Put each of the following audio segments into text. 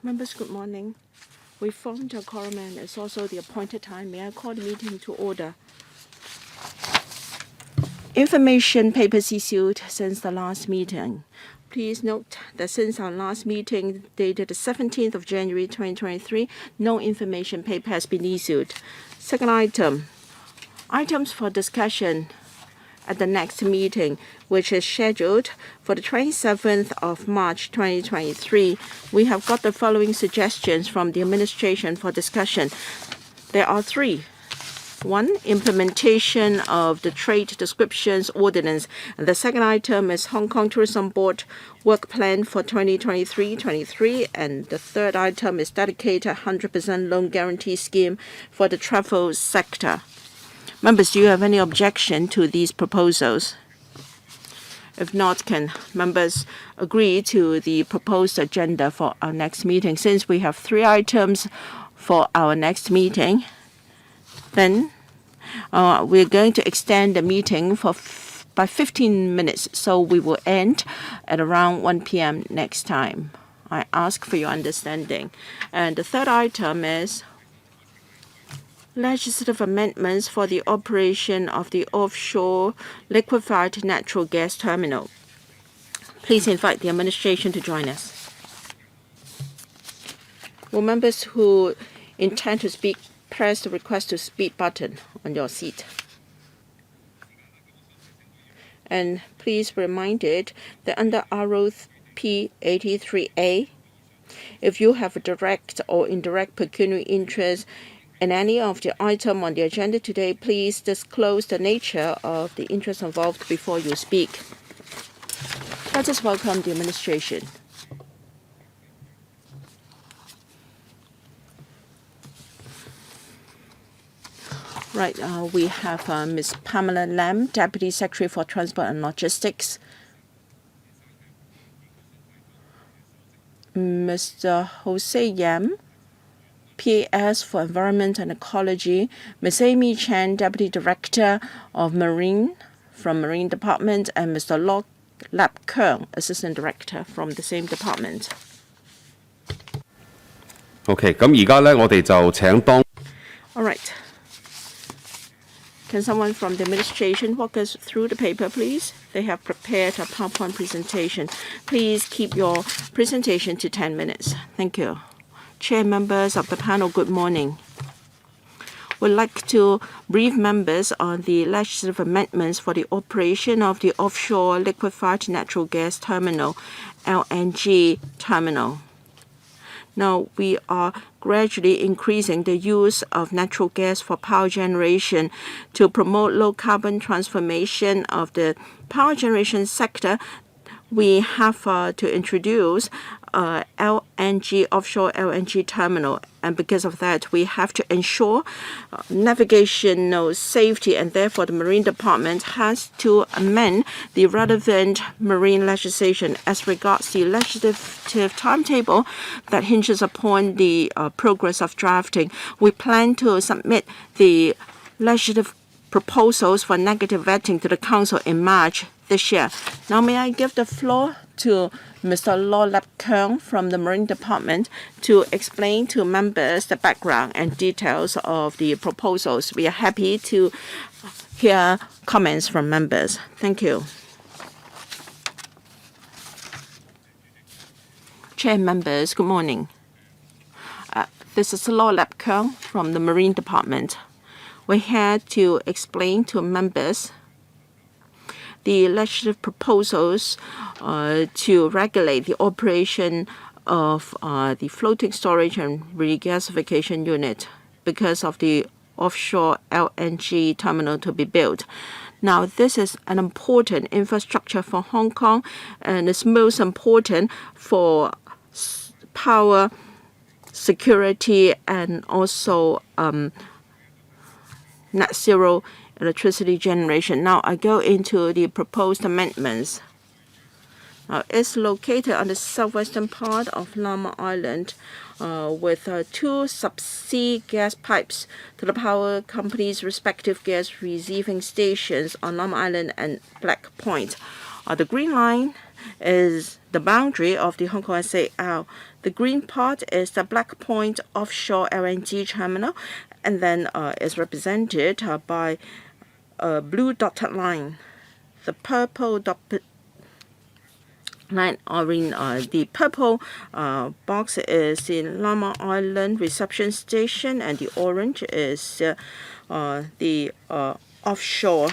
Members, good morning. We formed a quorum and it's also the appointed time. May I call the meeting to order? Information papers issued since the last meeting. Please note that since our last meeting dated the 17th of January 2023, no information paper has been issued. Second item, items for discussion at the next meeting, which is scheduled for the 27th of March 2023. We have got the following suggestions from the administration for discussion. There are three. One, implementation of the Trade Descriptions Ordinance. And the second item is Hong Kong Tourism Board Work Plan for 2023-23. And the third item is dedicated 100% loan guarantee scheme for the travel sector. Members, do you have any objection to these proposals? If not, can members agree to the proposed agenda for our next meeting? Since we have three items for our next meeting, then we're going to extend the meeting by 15 minutes, so we will end at around 1 p.m. next time. I ask for your understanding. And the third item is legislative amendments for the operation of the offshore liquefied natural gas terminal. Please invite the administration to join us. Will members who intend to speak press the request to speak button on your seat. And please be reminded that under ROP 83A, if you have a direct or indirect pecuniary interest in any of the item on the agenda today, please disclose the nature of the interest involved before you speak. Let us welcome the administration. Right, we have Ms. Pamela Lam, Deputy Secretary for Transport and Logistics. Mr. Jose Yam, PAS for Environment and Ecology, Ms. Amy Chan, Deputy Director of Marine from Marine Department, and Mr. Lo Lap Keung, Assistant Director from the same department. Okay, 咁而家咧，我哋就請當。All right. Can someone from the administration walk us through the paper, please? They have prepared a PowerPoint presentation. Please keep your presentation to 10 minutes. Thank you. Chair, members of the panel, good morning. We'd like to brief members on the legislative amendments for the operation of the offshore liquefied natural gas terminal, LNG terminal. Now, we are gradually increasing the use of natural gas for power generation to promote low-carbon transformation of the power generation sector. We have to introduce LNG, offshore LNG terminal. And because of that, we have to ensure navigational safety, and therefore the Marine Department has to amend the relevant marine legislation. As regards the legislative timetable that hinges upon the progress of drafting, we plan to submit the legislative proposals for negative vetting to the Council in March this year. Now, may I give the floor to Mr. Lo Lap Keung from the Marine Department to explain to members the background and details of the proposals. We are happy to hear comments from members. Thank you. Chair, members, good morning. This is Lo Lap Keung from the Marine Department. We had to explain to members the legislative proposals to regulate the operation of the floating storage and regasification unit because of the offshore LNG terminal to be built. Now, this is an important infrastructure for Hong Kong, and it's most important for power security and also net zero electricity generation. Now I go into the proposed amendments. It's located on the southwestern part of Lamma Island with two subsea gas pipes to the power company's respective gas receiving stations on Lamma Island and Black Point. The Green Line is the boundary of the Hong Kong SAR. The green part is the Black Point Offshore LNG terminal, and then is represented by a blue dotted line. The purple dotted line are in the purple box is the Lamma Island reception station, and the orange is the offshore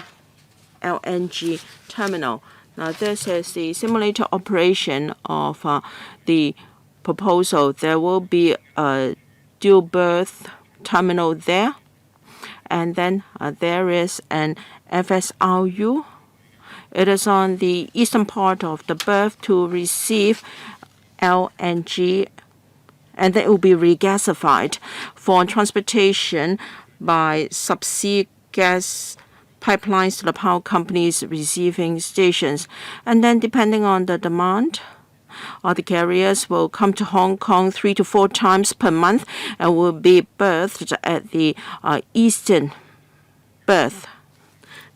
LNG terminal. Now this is the simulator operation of the proposal. There will be a dual berth terminal there, and then there is an FSRU. It is on the eastern part of the berth to receive LNG, and then it will be regasified for transportation by subsea gas pipelines to the power company's receiving stations. And then depending on the demand, the carriers will come to Hong Kong 3 to 4 times per month and will be berthed at the eastern berth.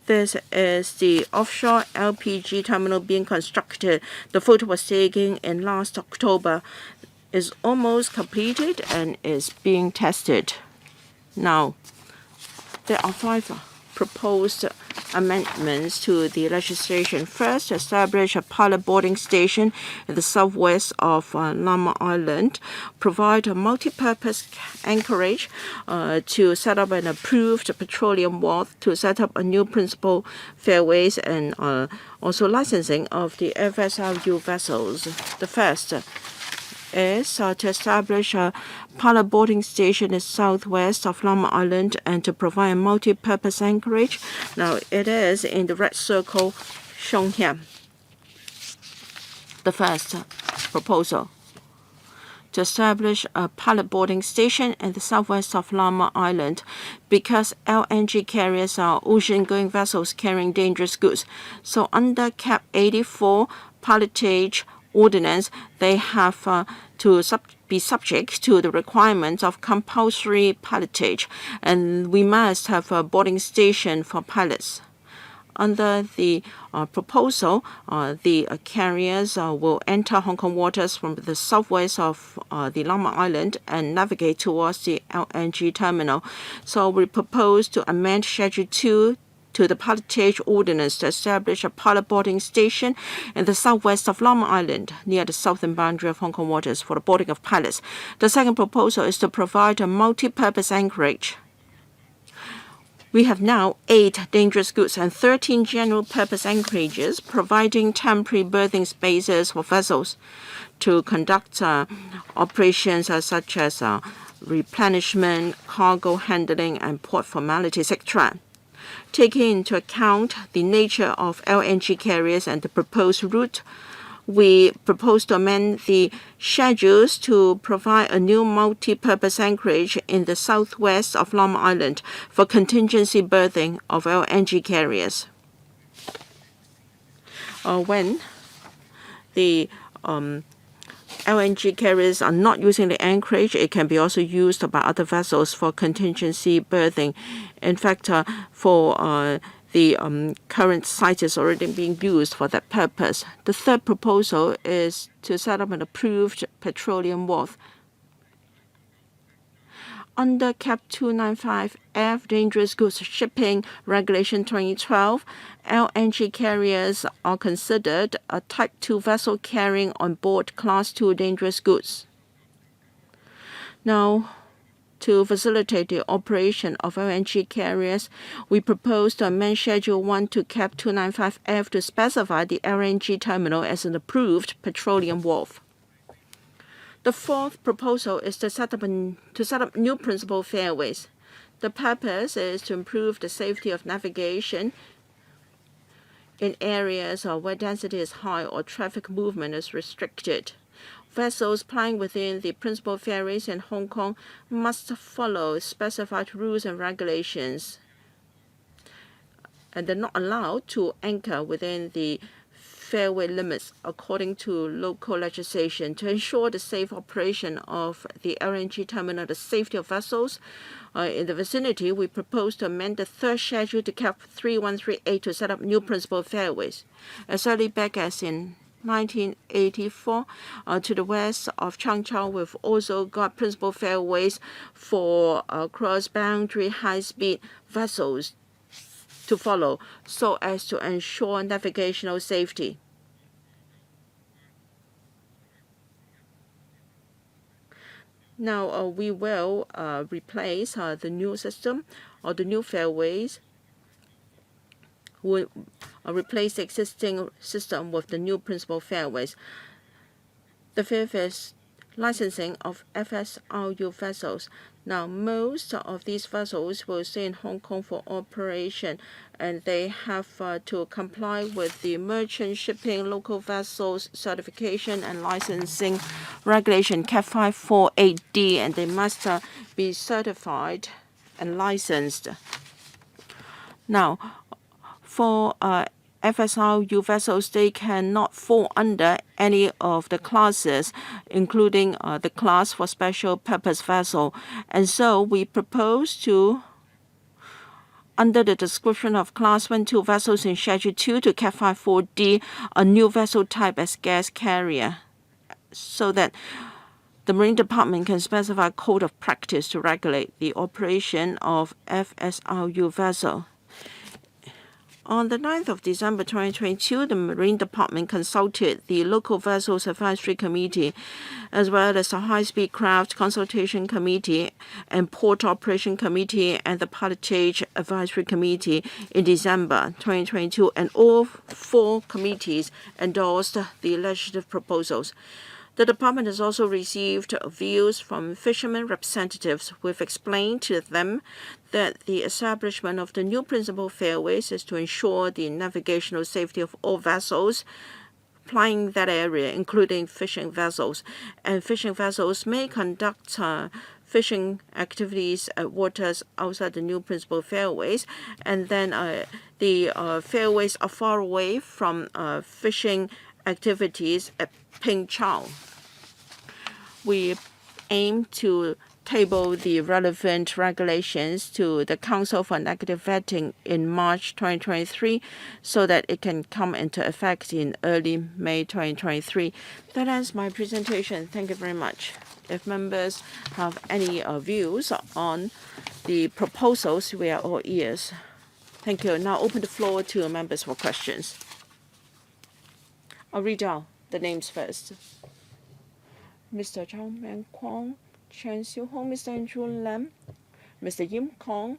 This is the offshore LPG terminal being constructed. The photo was taken in last October. It's almost completed and is being tested. Now, there are 5 proposed amendments to the legislation. First, establish a pilot boarding station in the southwest of Lamma Island, provide a multi-purpose anchorage to set up an approved petroleum wharf, to set up a new principal fairways, and also licensing of the FSRU vessels. The first is to establish a pilot boarding station in the southwest of Lamma Island and to provide a multi-purpose anchorage. Now it is in the red circle shown here. The first proposal to establish a pilot boarding station in the southwest of Lamma Island because LNG carriers are ocean-going vessels carrying dangerous goods. So under Cap 84 pilotage ordinance, they have to be subject to the requirements of compulsory pilotage, and we must have a boarding station for pilots. Under the proposal, the carriers will enter Hong Kong waters from the southwest of the Lamma Island and navigate towards the LNG terminal. So we propose to amend Schedule 2 to the pilotage ordinance to establish a pilot boarding station in the southwest of Lamma Island near the southern boundary of Hong Kong waters for the boarding of pilots. The second proposal is to provide a multi-purpose anchorage. We have now 8 dangerous goods and 13 general purpose anchorages, providing temporary berthing spaces for vessels to conduct operations such as replenishment, cargo handling, and port formalities, etc. Taking into account the nature of LNG carriers and the proposed route, we propose to amend the schedules to provide a new multi-purpose anchorage in the southwest of Lamma Island for contingency berthing of LNG carriers. When the LNG carriers are not using the anchorage, it can be also used by other vessels for contingency berthing. In fact, for the current site is already being used for that purpose. The third proposal is to set up an approved petroleum wharf. Under Cap 295F Dangerous Goods Shipping Regulation 2012, LNG carriers are considered a Type 2 vessel carrying on board Class 2 dangerous goods. Now, to facilitate the operation of LNG carriers, we propose to amend Schedule 1 to Cap 295F to specify the LNG terminal as an approved petroleum wharf. The fourth proposal is to set up new principal fairways. The purpose is to improve the safety of navigation in areas where density is high or traffic movement is restricted. Vessels plying within the principal ferries in Hong Kong must follow specified rules and regulations, and they're not allowed to anchor within the fairway limits according to local legislation. To ensure the safe operation of the LNG terminal, the safety of vessels in the vicinity, we propose to amend the third schedule to Cap 3138 to set up new principal fairways. As early back as in 1984 to the west of Changchou. We've also got principal fairways for cross-boundary high-speed vessels to follow so as to ensure navigational safety. Now we will replace the new system or the new fairways. Will replace the existing system with the new principal fairways. The fifth is licensing of FSRU vessels. Now, most of these vessels will stay in Hong Kong for operation, and they have to comply with the Merchant Shipping Local Vessels Certification and Licensing Regulation CAT 548D, and they must be certified and licensed. Now, for FSRU vessels, they cannot fall under any of the classes, including the class for special purpose vessel. And so we propose to, under the description of Class 1-2 vessels in Schedule 2 to CAT 54D, a new vessel type as gas carrier, so that the Marine Department can specify a code of practice to regulate the operation of FSRU vessel. On the 9th of December 2022, the Marine Department consulted the Local Vessels Advisory Committee, as well as the High-Speed Craft Consultation Committee and Port Operation Committee and the Pilotage Advisory Committee in December 2022, and all four committees endorsed the legislative proposals. The department has also received views from fishermen representatives. We've explained to them that the establishment of the new principal fairways is to ensure the navigational safety of all vessels plying that area, including fishing vessels. And fishing vessels may conduct fishing activities at waters outside the new principal fairways, and then the fairways are far away from fishing activities at Ping Chau. We aim to table the relevant regulations to the Council for Negative Vetting in March 2023 so that it can come into effect in early May 2023. That ends my presentation. Thank you very much. If members have any views on the proposals, we are all ears. Thank you. Now open the floor to members for questions. I'll read out the names first. Mr. Chao Man Kwong, Chen Xiu Hong, Mr. Andrew Lam, Mr. Yim Kong,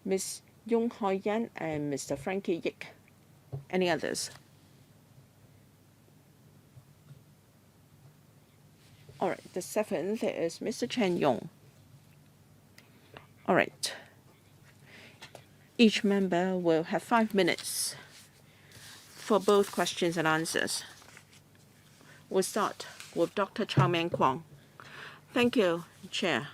Ms. Yung Hoi Yan, and Mr. Frankie Yik. Any others? All right, the seventh is Mr. Chen Yong. All right. Each member will have 5 minutes for both questions and answers. We'll start with Dr. Chao Man Kwong. Thank you, Chair.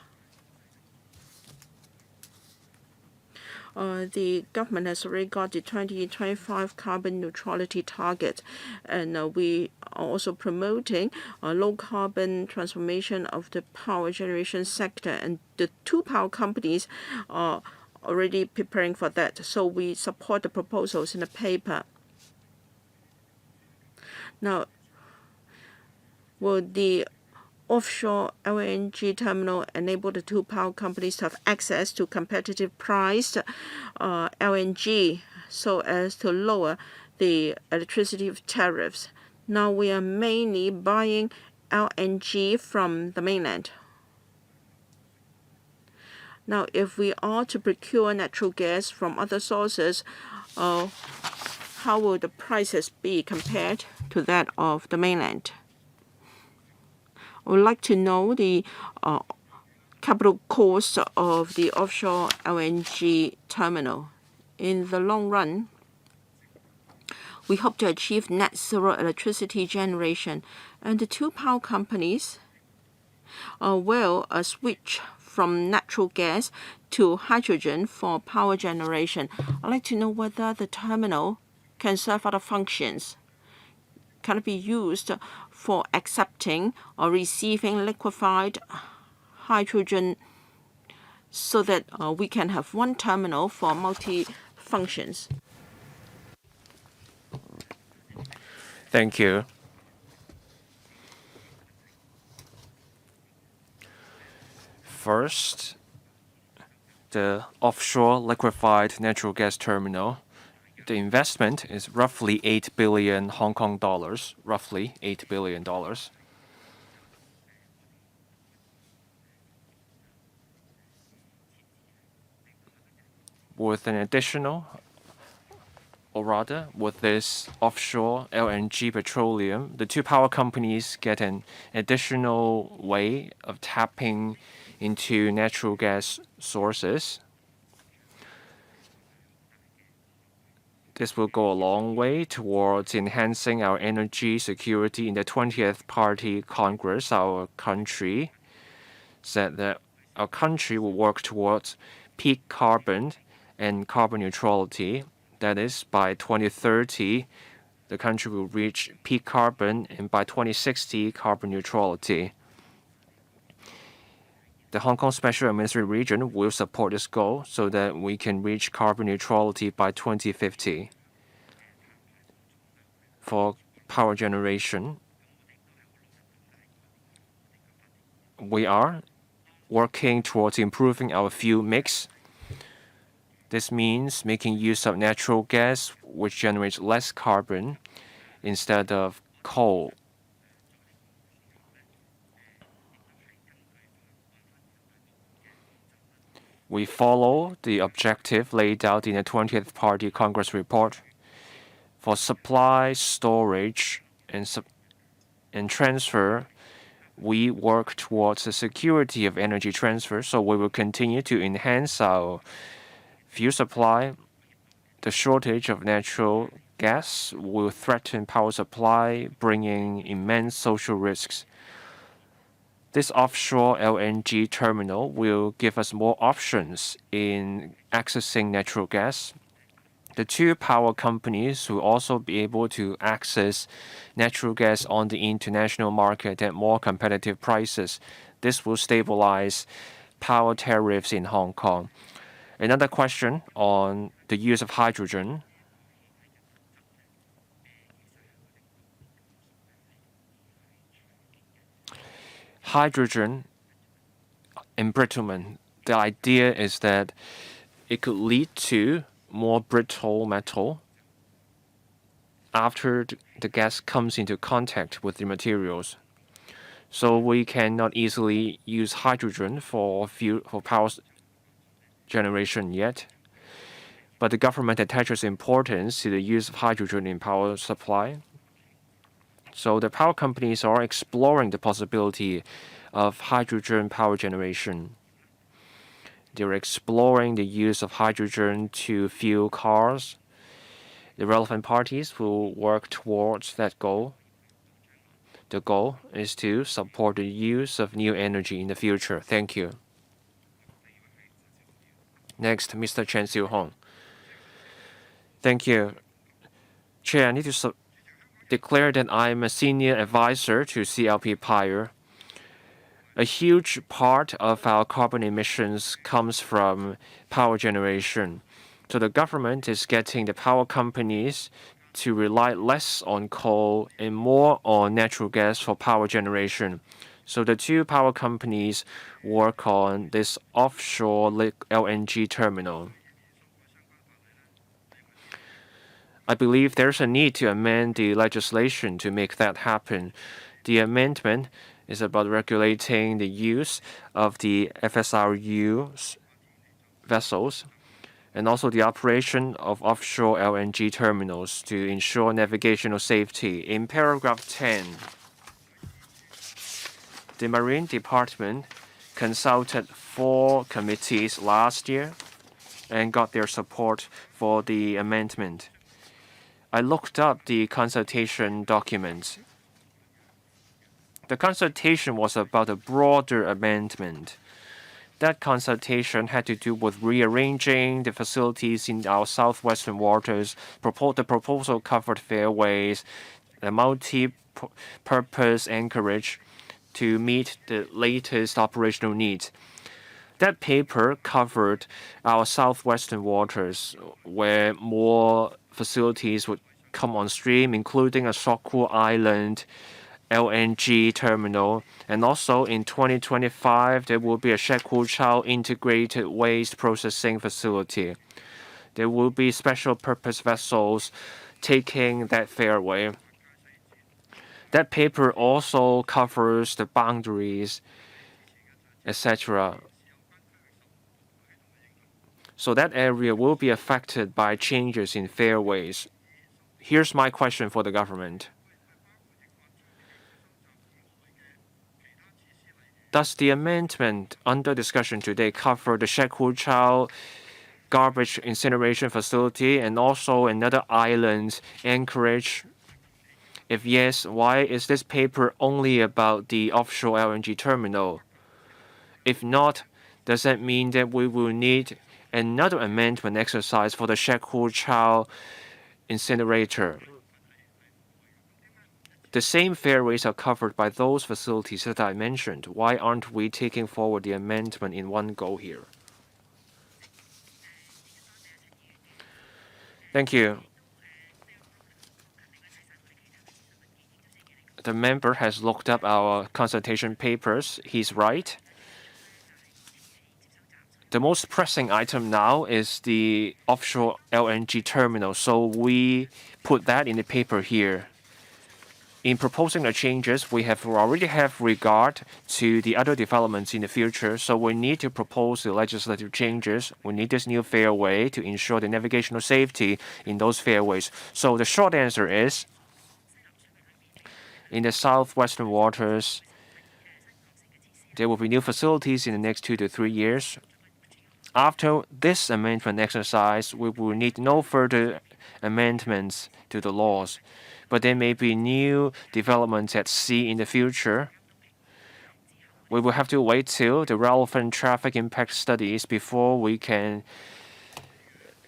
The government has already got the 2025 carbon neutrality target, and we are also promoting low carbon transformation of the power generation sector, and the two power companies are already preparing for that. So we support the proposals in the paper. Now, will the offshore LNG terminal enable the two power companies to have access to competitive priced LNG so as to lower the electricity tariffs? Now we are mainly buying LNG from the mainland. Now, if we are to procure natural gas from other sources, how will the prices be compared to that of the mainland? I would like to know the capital cost of the offshore LNG terminal. In the long run, we hope to achieve net zero electricity generation, and the two power companies will switch from natural gas to hydrogen for power generation. I'd like to know whether the terminal can serve other functions. Can it be used for accepting or receiving liquefied hydrogen so that we can have one terminal for multi-functions? Thank you. First, the offshore liquefied natural gas terminal. The investment is roughly 8 billion Hong Kong dollars, roughly $8 billion. With an additional, or rather, with this offshore LNG petroleum, the two power companies get an additional way of tapping into natural gas sources. This will go a long way towards enhancing our energy security. In the 20th Party Congress, our country said that our country will work towards peak carbon and carbon neutrality. That is, by 2030, the country will reach peak carbon, and by 2060, carbon neutrality. The Hong Kong Special Administrative Region will support this goal so that we can reach carbon neutrality by 2050. For power generation, we are working towards improving our fuel mix. This means making use of natural gas, which generates less carbon, instead of coal. We follow the objective laid out in the 20th Party Congress report. For supply, storage, and transfer, we work towards the security of energy transfer, so we will continue to enhance our fuel supply. The shortage of natural gas will threaten power supply, bringing immense social risks. This offshore LNG terminal will give us more options in accessing natural gas. The two power companies will also be able to access natural gas on the international market at more competitive prices. This will stabilize power tariffs in Hong Kong. Another question on the use of hydrogen. Hydrogen embrittlement. The idea is that it could lead to more brittle metal after the gas comes into contact with the materials. So we cannot easily use hydrogen for power generation yet. But the government attaches importance to the use of hydrogen in power supply. So the power companies are exploring the possibility of hydrogen power generation. They're exploring the use of hydrogen to fuel cars. The relevant parties will work towards that goal. The goal is to support the use of new energy in the future. Thank you. Next, Mr. Chen Xiu-hong. Thank you. Chair, I need to declare that I'm a senior advisor to CLP Pyre. A huge part of our carbon emissions comes from power generation. So the government is getting the power companies to rely less on coal and more on natural gas for power generation. So the two power companies work on this offshore LNG terminal. I believe there's a need to amend the legislation to make that happen. The amendment is about regulating the use of the FSRU vessels and also the operation of offshore LNG terminals to ensure navigational safety. In paragraph 10, the Marine Department consulted 4 committees last year and got their support for the amendment. I looked up the consultation documents. The consultation was about a broader amendment. That consultation had to do with rearranging the facilities in our southwestern waters. The proposal covered fairways, the multi-purpose anchorage to meet the latest operational needs. That paper covered our southwestern waters, where more facilities would come on stream, including a Sokhu Island LNG terminal. And also in 2025, there will be a Shekuchao integrated waste processing facility. There will be special purpose vessels taking that fairway. That paper also covers the boundaries, etc. So that area will be affected by changes in fairways. Here's my question for the government. Does the amendment under discussion today cover the Shekuchao garbage incineration facility and also another island, Anchorage? If yes, why is this paper only about the offshore LNG terminal? If not, does that mean that we will need another amendment exercise for the Shekuchao incinerator? The same fairways are covered by those facilities that I mentioned. Why aren't we taking forward the amendment in one go here? Thank you. The member has looked up our consultation papers. He's right. The most pressing item now is the offshore LNG terminal, so we put that in the paper here. In proposing the changes, we already have regard to the other developments in the future, so we need to propose the legislative changes. We need this new fairway to ensure the navigational safety in those fairways. So the short answer is, in the southwestern waters, there will be new facilities in the next 2 to 3 years. After this amendment exercise, we will need no further amendments to the laws. But there may be new developments at sea in the future. We will have to wait till the relevant traffic impact studies before we can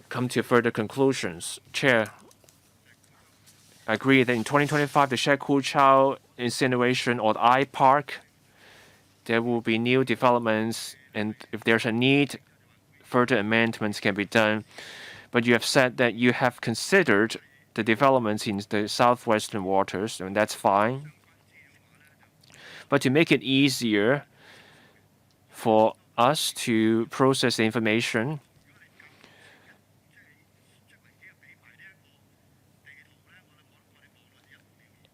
come to further conclusions. Chair, I agree that in 2025, the Shekuchao incineration or the I-Park, there will be new developments, and if there's a need, further amendments can be done. But you have said that you have considered the developments in the southwestern waters, and that's fine. But to make it easier for us to process the information,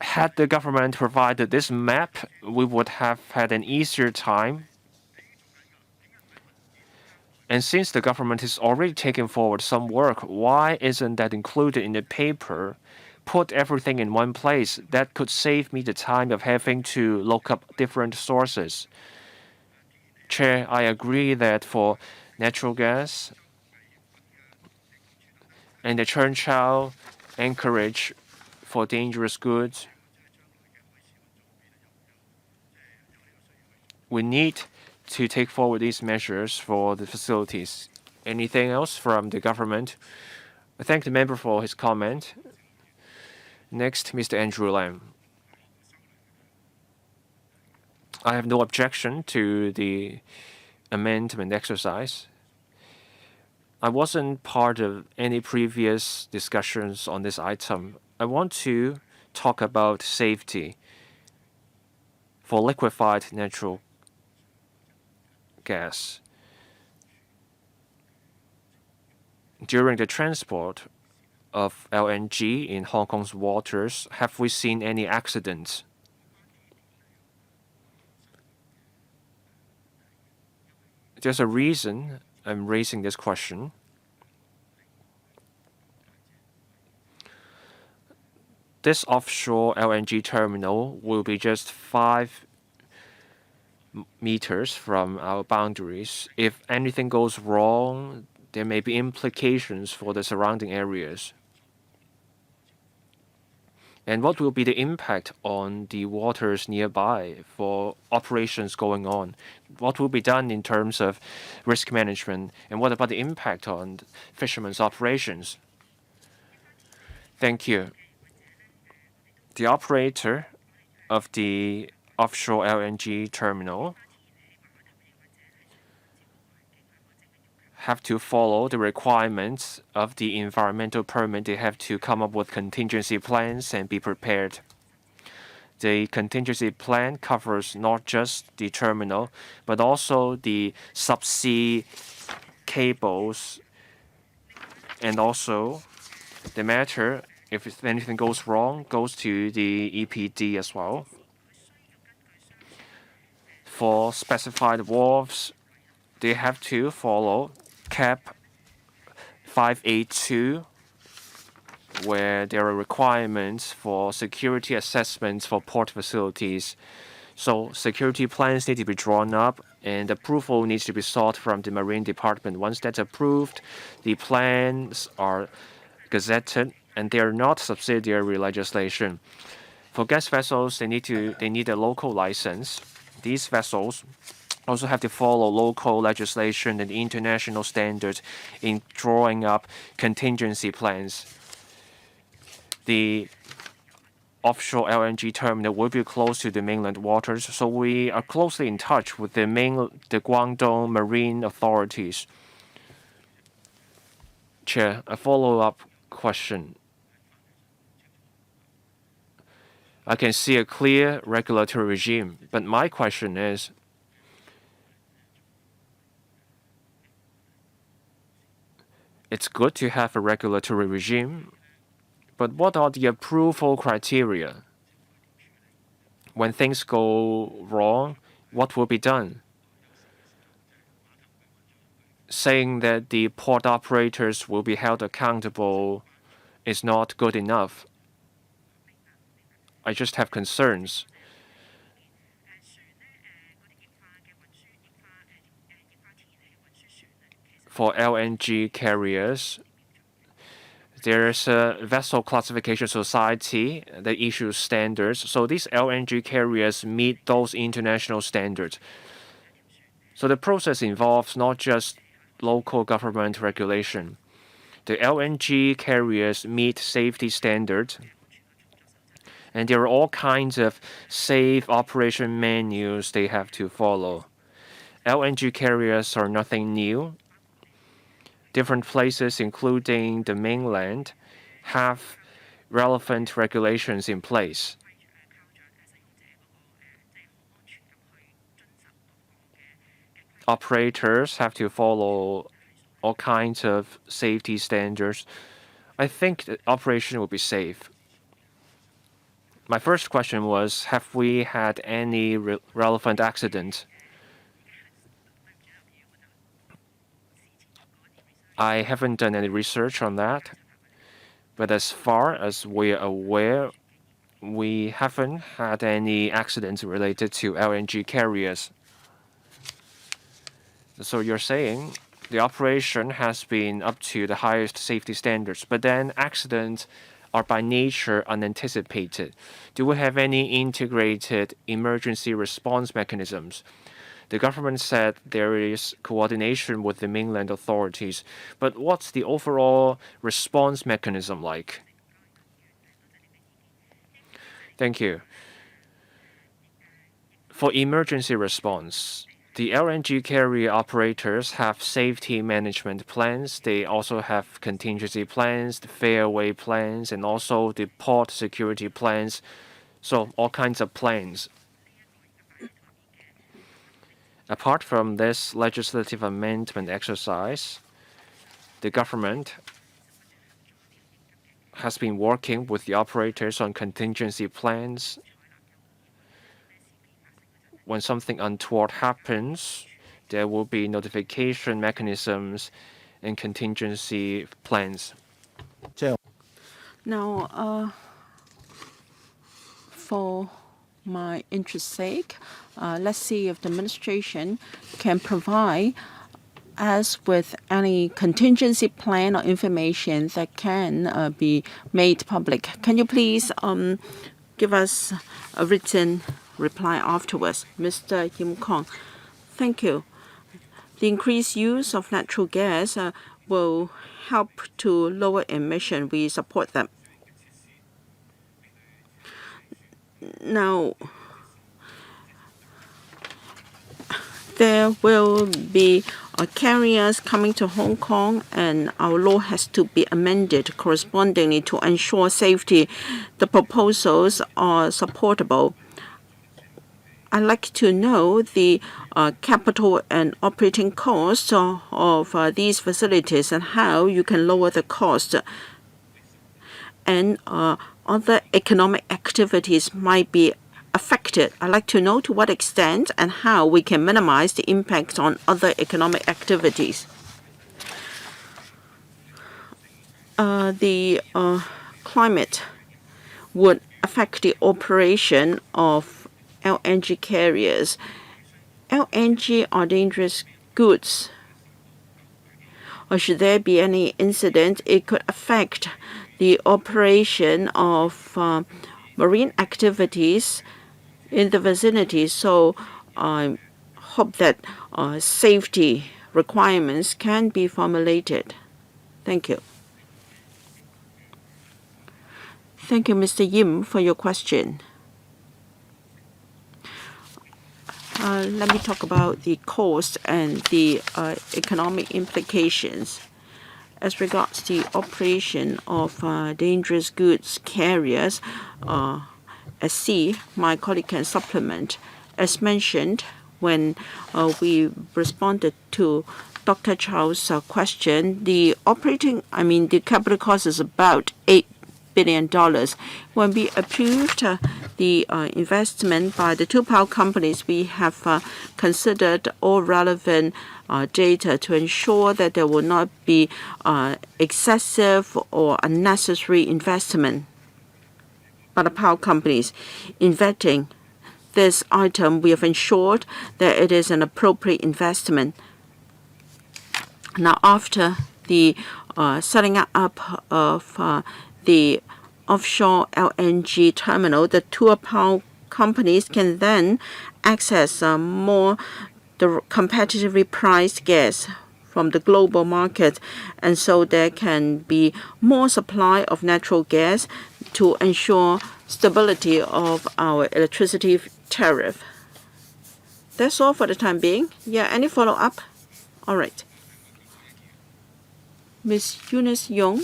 had the government provided this map, we would have had an easier time. And since the government is already taking forward some work, why isn't that included in the paper? Put everything in one place. That could save me the time of having to look up different sources. Chair, I agree that for natural gas and the Chernchow Anchorage for dangerous goods, we need to take forward these measures for the facilities. Anything else from the government? I thank the member for his comment. Next, Mr. Andrew Lam. I have no objection to the amendment exercise. I wasn't part of any previous discussions on this item. I want to talk about safety for liquefied natural gas. During the transport of LNG in Hong Kong's waters, have we seen any accidents? There's a reason I'm raising this question. This offshore LNG terminal will be just 5 meters from our boundaries. If anything goes wrong, there may be implications for the surrounding areas. And what will be the impact on the waters nearby for operations going on? What will be done in terms of risk management? And what about the impact on fishermen's operations? Thank you. The operator of the offshore LNG terminal have to follow the requirements of the environmental permit. They have to come up with contingency plans and be prepared. The contingency plan covers not just the terminal, but also the subsea cables, and also the matter, if anything goes wrong, goes to the EPD as well. For specified wharves, they have to follow CAP 582, where there are requirements for security assessments for port facilities. So security plans need to be drawn up and approval needs to be sought from the Marine Department. Once that's approved, the plans are gazetted and they are not subsidiary legislation. For gas vessels, they need a local license. These vessels also have to follow local legislation and international standards in drawing up contingency plans. The offshore LNG terminal will be close to the mainland waters, so we are closely in touch with the Guangdong marine authorities. Chair, a follow-up question. I can see a clear regulatory regime, but my question is, it's good to have a regulatory regime, but what are the approval criteria? When things go wrong, what will be done? Saying that the port operators will be held accountable is not good enough. I just have concerns. For LNG carriers, there is a vessel classification society that issues standards. So these LNG carriers meet those international standards. So the process involves not just local government regulation. The LNG carriers meet safety standards, and there are all kinds of safe operation manuals they have to follow. LNG carriers are nothing new. Different places, including the mainland, have relevant regulations in place. Operators have to follow all kinds of safety standards. I think the operation will be safe. My first question was, have we had any relevant accidents? I haven't done any research on that, but as far as we're aware, we haven't had any accidents related to LNG carriers. So you're saying the operation has been up to the highest safety standards, but then accidents are by nature unanticipated. Do we have any integrated emergency response mechanisms? The government said there is coordination with the mainland authorities, but what's the overall response mechanism like? Thank you. For emergency response, the LNG carrier operators have safety management plans. They also have contingency plans, the fairway plans, and also the port security plans. So all kinds of plans. Apart from this legislative amendment exercise, the government has been working with the operators on contingency plans. When something untoward happens, there will be notification mechanisms and contingency plans. Now, for my interest's sake, let's see if the administration can provide us with any contingency plan or information that can be made public. Can you please give us a written reply afterwards? Mr. Yim Kong. Thank you. The increased use of natural gas will help to lower emission. We support them. Now, there will be carriers coming to Hong Kong, and our law has to be amended correspondingly to ensure safety. The proposals are supportable. I'd like to know the capital and operating costs of these facilities and how you can lower the cost. And other economic activities might be affected. I'd like to know to what extent and how we can minimize the impact on other economic activities. The climate would affect the operation of LNG carriers. LNG are dangerous goods. Or should there be any incident, it could affect the operation of marine activities in the vicinity. So I hope that safety requirements can be formulated. Thank you. Thank you, Mr. Yim, for your question. Let me talk about the cost and the economic implications. As regards the operation of dangerous goods carriers at sea, my colleague can supplement. As mentioned, when we responded to Dr. Chow's question, the capital cost is about $8 billion. When we approved the investment by the two power companies, we have considered all relevant data to ensure that there will not be excessive or unnecessary investment by the power companies. In vetting this item, we have ensured that it is an appropriate investment. Now, after the setting up of the offshore LNG terminal, the two power companies can then access more the competitively priced gas from the global market, and so there can be more supply of natural gas to ensure stability of our electricity tariff. That's all for the time being. Yeah, any follow-up? All right. Ms. Eunice Yong.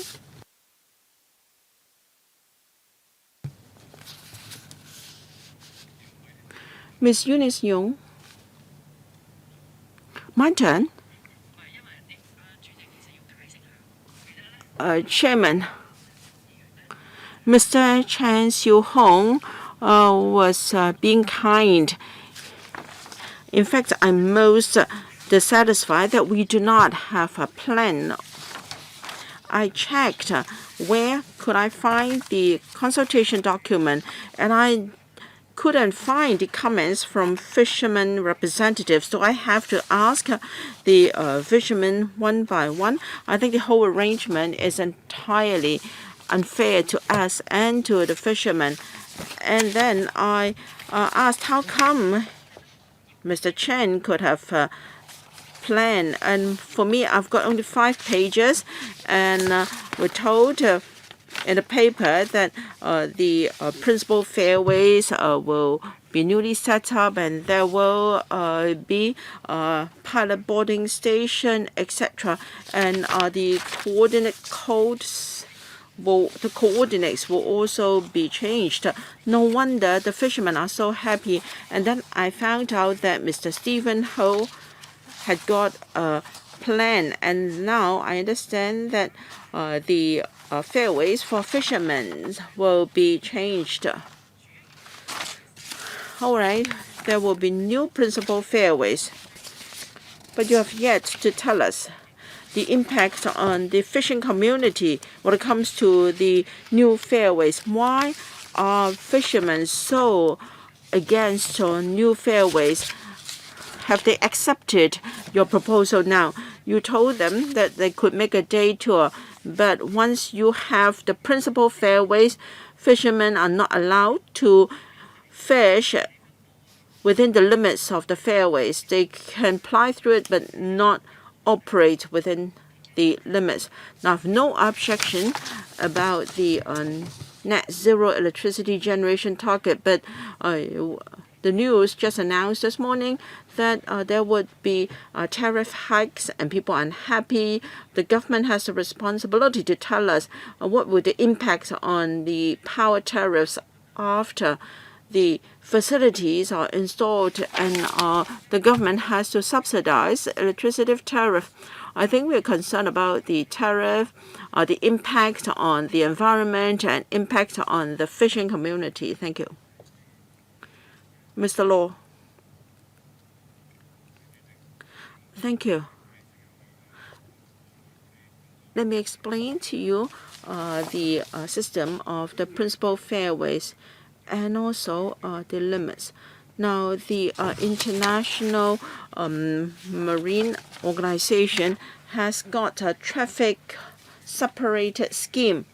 Ms. Eunice Yong. My turn. Chairman, Mr. Chan Siu-hong was being kind. In fact, I'm most dissatisfied that we do not have a plan. I checked where could I find the consultation document, and I couldn't find the comments from fishermen representatives, so I have to ask the fishermen one by one. I think the whole arrangement is entirely unfair to us and to the fishermen. And then I asked how come Mr. Chen could have planned. And for me, I've got only 5 pages, and we're told in the paper that the principal fairways will be newly set up, and there will be pilot boarding station, etc. And the coordinates will also be changed. No wonder the fishermen are so happy. And then I found out that Mr. Stephen Ho had got a plan, and now I understand that the fairways for fishermen will be changed. All right, there will be new principal fairways, but you have yet to tell us the impact on the fishing community when it comes to the new fairways. Why are fishermen so against new fairways? Have they accepted your proposal now? You told them that they could make a day tour, but once you have the principal fairways, fishermen are not allowed to fish within the limits of the fairways. They can ply through it, but not operate within the limits. Now, I have no objection about the net zero electricity generation target, but the news just announced this morning that there would be tariff hikes and people are unhappy. The government has the responsibility to tell us what would the impact on the power tariffs after the facilities are installed and the government has to subsidize electricity tariff. I think we're concerned about the tariff, the impact on the environment and impact on the fishing community. Thank you. Mr. Law. Thank you. Let me explain to you the system of the principal fairways and also the limits. Now, the International Marine Organization has got a traffic separated scheme.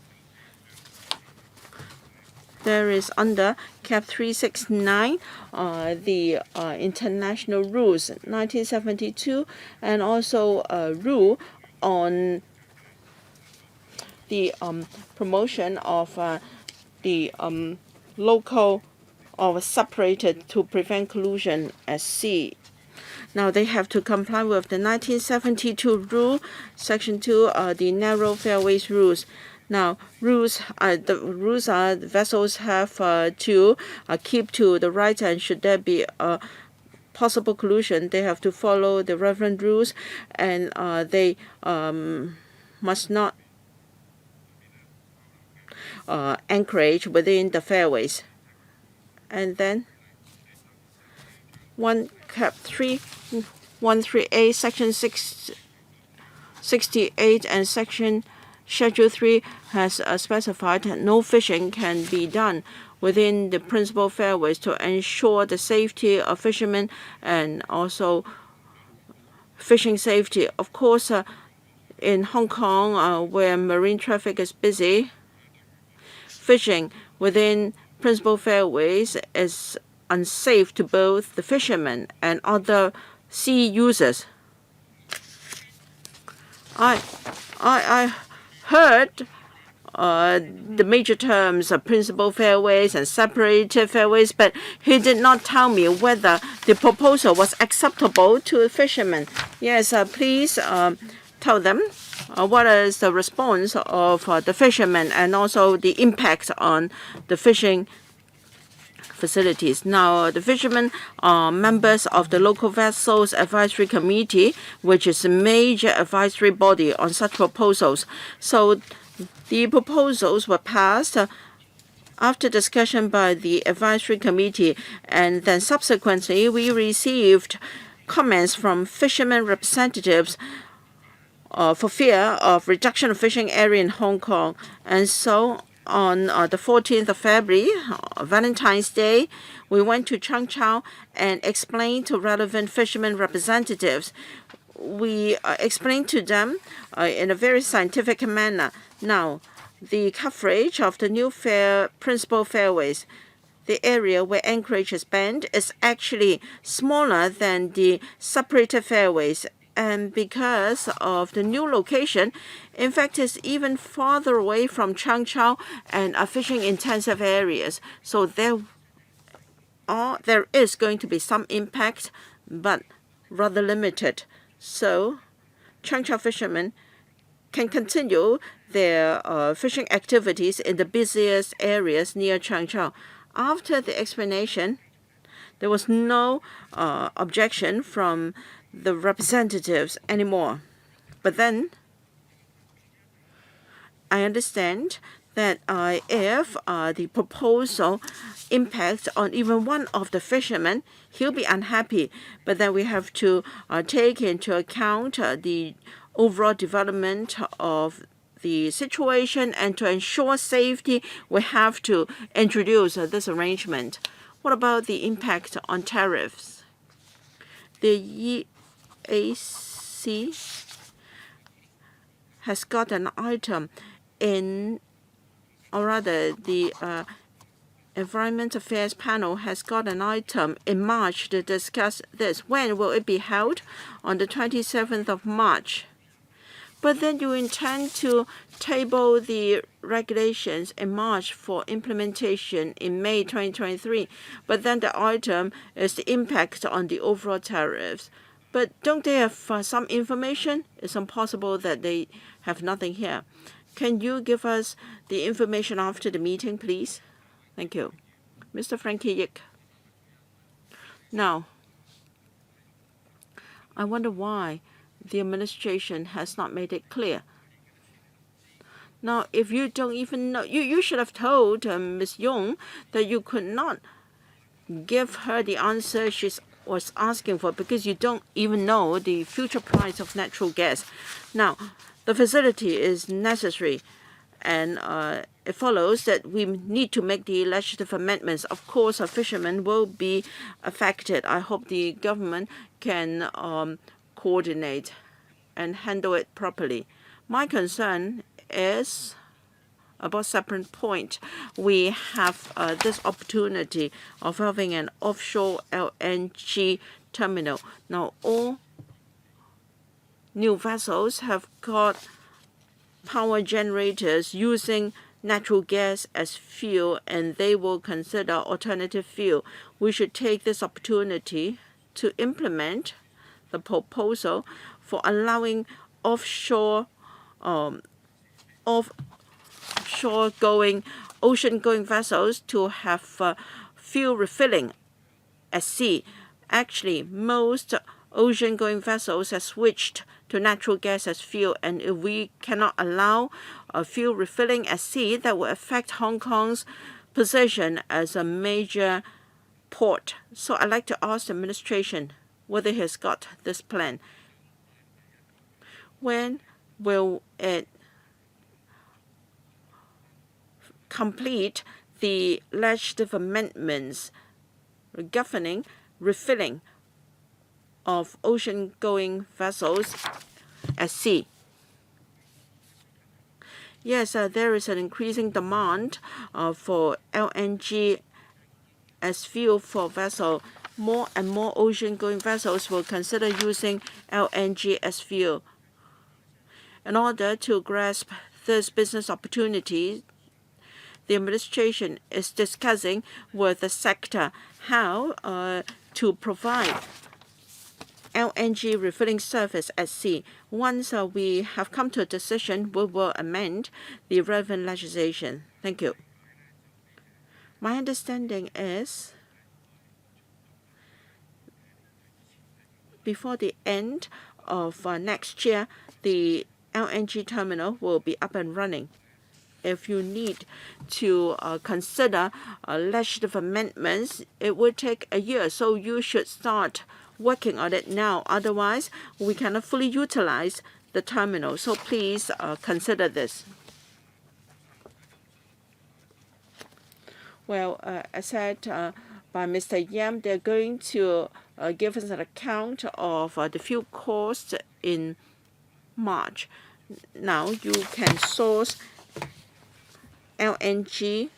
There is under Cap 369 the international rules 1972 and also a rule on the promotion of the local or separated to prevent collusion at sea. Now they have to comply with the 1972 rule, Section 2, the narrow fairways rules. Now the rules are the vessels have to keep to the right, and should there be a possible collusion, they have to follow the relevant rules, and they must not anchorage within the fairways. And then 1 Cap 313A, Section 68 and Section Schedule 3 has specified that no fishing can be done within the principal fairways to ensure the safety of fishermen and also fishing safety. Of course, in Hong Kong, where marine traffic is busy, fishing within principal fairways is unsafe to both the fishermen and other sea users. I heard the major terms of principal fairways and separated fairways, but he did not tell me whether the proposal was acceptable to the fishermen. Yes, please tell them what is the response of the fishermen and also the impact on the fishing facilities. Now, the fishermen are members of the Local Vessels Advisory Committee, which is a major advisory body on such proposals. So the proposals were passed after discussion by the advisory committee, and then subsequently we received comments from fishermen representatives for fear of reduction of fishing area in Hong Kong. And so on the 14th of February, Valentine's Day, we went to Cheung Chau and explained to relevant fishermen representatives. We explained to them in a very scientific manner. Now, the coverage of the new principal fairways, the area where anchorage is banned, is actually smaller than the separated fairways. And because of the new location, in fact, it's even farther away from Cheung Chau and fishing intensive areas. So there is going to be some impact, but rather limited. So Cheung Chau fishermen can continue their fishing activities in the busiest areas near Cheung Chau. After the explanation, there was no objection from the representatives anymore. But then I understand that if the proposal impacts on even one of the fishermen, he'll be unhappy. But then we have to take into account the overall development of the situation, and to ensure safety, we have to introduce this arrangement. What about the impact on tariffs? The EAC has got an item in, or rather the Environment Affairs Panel has got an item in March to discuss this. When will it be held? On the 27th of March. But then you intend to table the regulations in March for implementation in May 2023. But then the item is the impact on the overall tariffs. But don't they have some information? It's impossible that they have nothing here. Can you give us the information after the meeting, please? Thank you. Mr. Frankie Yick. Now, I wonder why the administration has not made it clear. Now, if you don't even know, you should have told Ms. Yong that you could not give her the answer she was asking for because you don't even know the future price of natural gas. Now, the facility is necessary, and it follows that we need to make the legislative amendments. Of course, our fishermen will be affected. I hope the government can coordinate and handle it properly. My concern is about separate point. We have this opportunity of having an offshore LNG terminal. Now, all new vessels have got power generators using natural gas as fuel, and they will consider alternative fuel. We should take this opportunity to implement the proposal for allowing offshore ocean-going vessels to have fuel refilling at sea. Actually, most ocean-going vessels have switched to natural gas as fuel, and if we cannot allow fuel refilling at sea, that will affect Hong Kong's position as a major port. So I'd like to ask the administration whether it has got this plan. When will it complete the legislative amendments governing refilling of ocean-going vessels at sea? Yes, there is an increasing demand for LNG as fuel for vessels. More and more ocean-going vessels will consider using LNG as fuel. In order to grasp this business opportunity, the administration is discussing with the sector how to provide LNG refilling service at sea. Once we have come to a decision, we will amend the relevant legislation. Thank you. My understanding is before the end of next year, the LNG terminal will be up and running. If you need to consider legislative amendments, it will take a year. So you should start working on it now. Otherwise, we cannot fully utilize the terminal. So please consider this. Well, as said by Mr. Yam, they're going to give us an account of the fuel cost in March. Now you can source LNG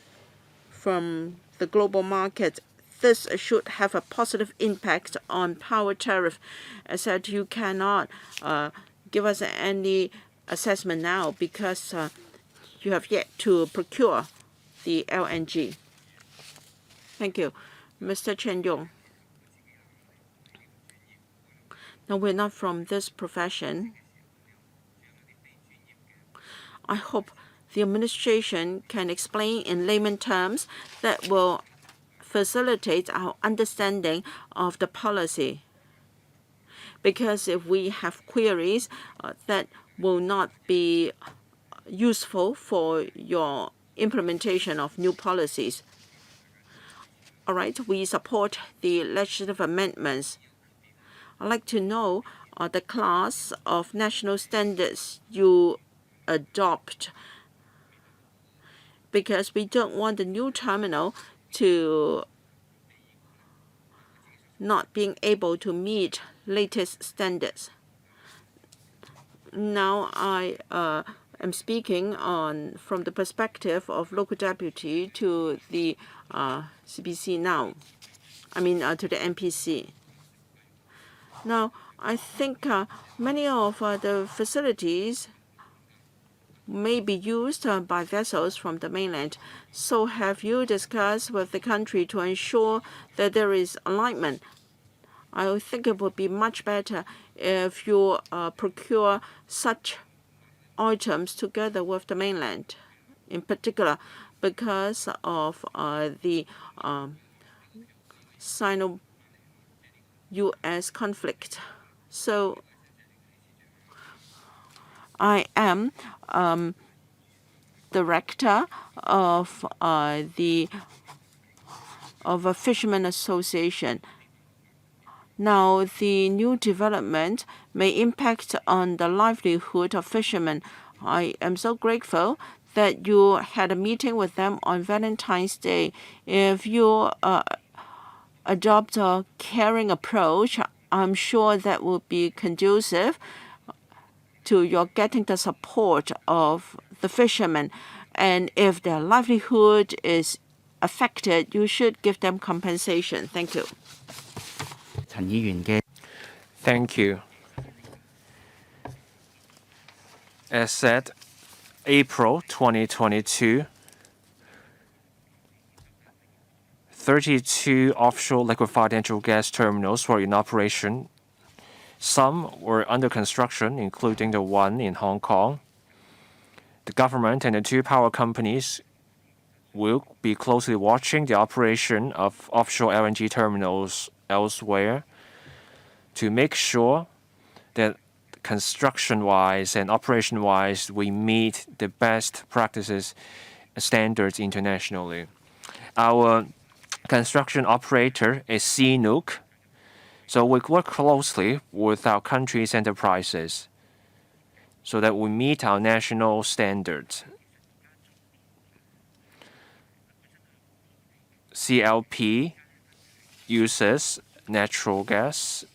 from the global market. This should have a positive impact on power tariff. As said, you cannot give us any assessment now because you have yet to procure the LNG. Thank you. Mr. Chen Yong. Now, we're not from this profession. I hope the administration can explain in layman terms that will facilitate our understanding of the policy. Because if we have queries that will not be useful for your implementation of new policies. All right, we support the legislative amendments. I'd like to know the class of national standards you adopt, because we don't want the new terminal to not being able to meet latest standards. Now I am speaking from the perspective of local deputy to the CPC now. I mean to the NPC. Now, I think many of the facilities may be used by vessels from the mainland. So have you discussed with the country to ensure that there is alignment? I think it would be much better if you procure such items together with the mainland, in particular because of the Sino-US conflict. So I am director of a fishermen association. Now, the new development may impact on the livelihood of fishermen. I am so grateful that you had a meeting with them on Valentine's Day. If you adopt a caring approach, I'm sure that will be conducive to your getting the support of the fishermen. And if their livelihood is affected, you should give them compensation. Thank you. 陳議員嘅 Thank you. As said, April 2022, 32 offshore liquefied natural gas terminals were in operation. Some were under construction, including the one in Hong Kong. The government and the two power companies will be closely watching the operation of offshore LNG terminals elsewhere to make sure that construction-wise and operation-wise we meet the best practices standards internationally. Our construction operator is CNOOC, so we work closely with our country's enterprises so that we meet our national standards. CLP uses natural gas.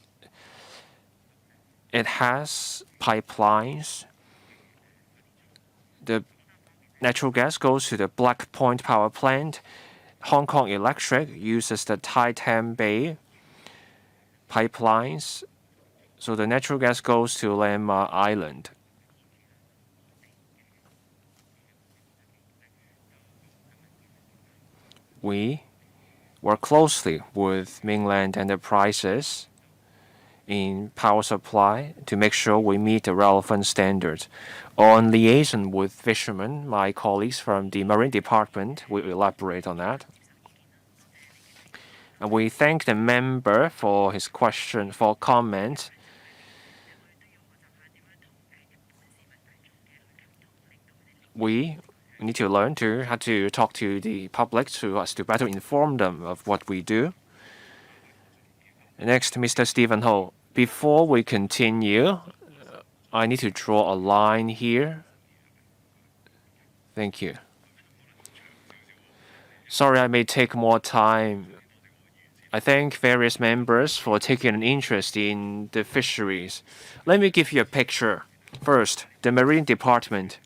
It has pipelines. The natural gas goes to the Black Point power plant. Hong Kong Electric uses the Tai Tam Bay pipelines. So the natural gas goes to Lamma Island. We work closely with mainland enterprises in power supply to make sure we meet the relevant standards. On liaison with fishermen, my colleagues from the Marine Department will elaborate on that. And we thank the member for his question, for comment. We need to learn how to talk to the public so as to better inform them of what we do. Next, Mr. Stephen Ho. Before we continue, I need to draw a line here. Thank you. Sorry, I may take more time. I thank various members for taking an interest in the fisheries. Let me give you a picture. First, the Marine Department.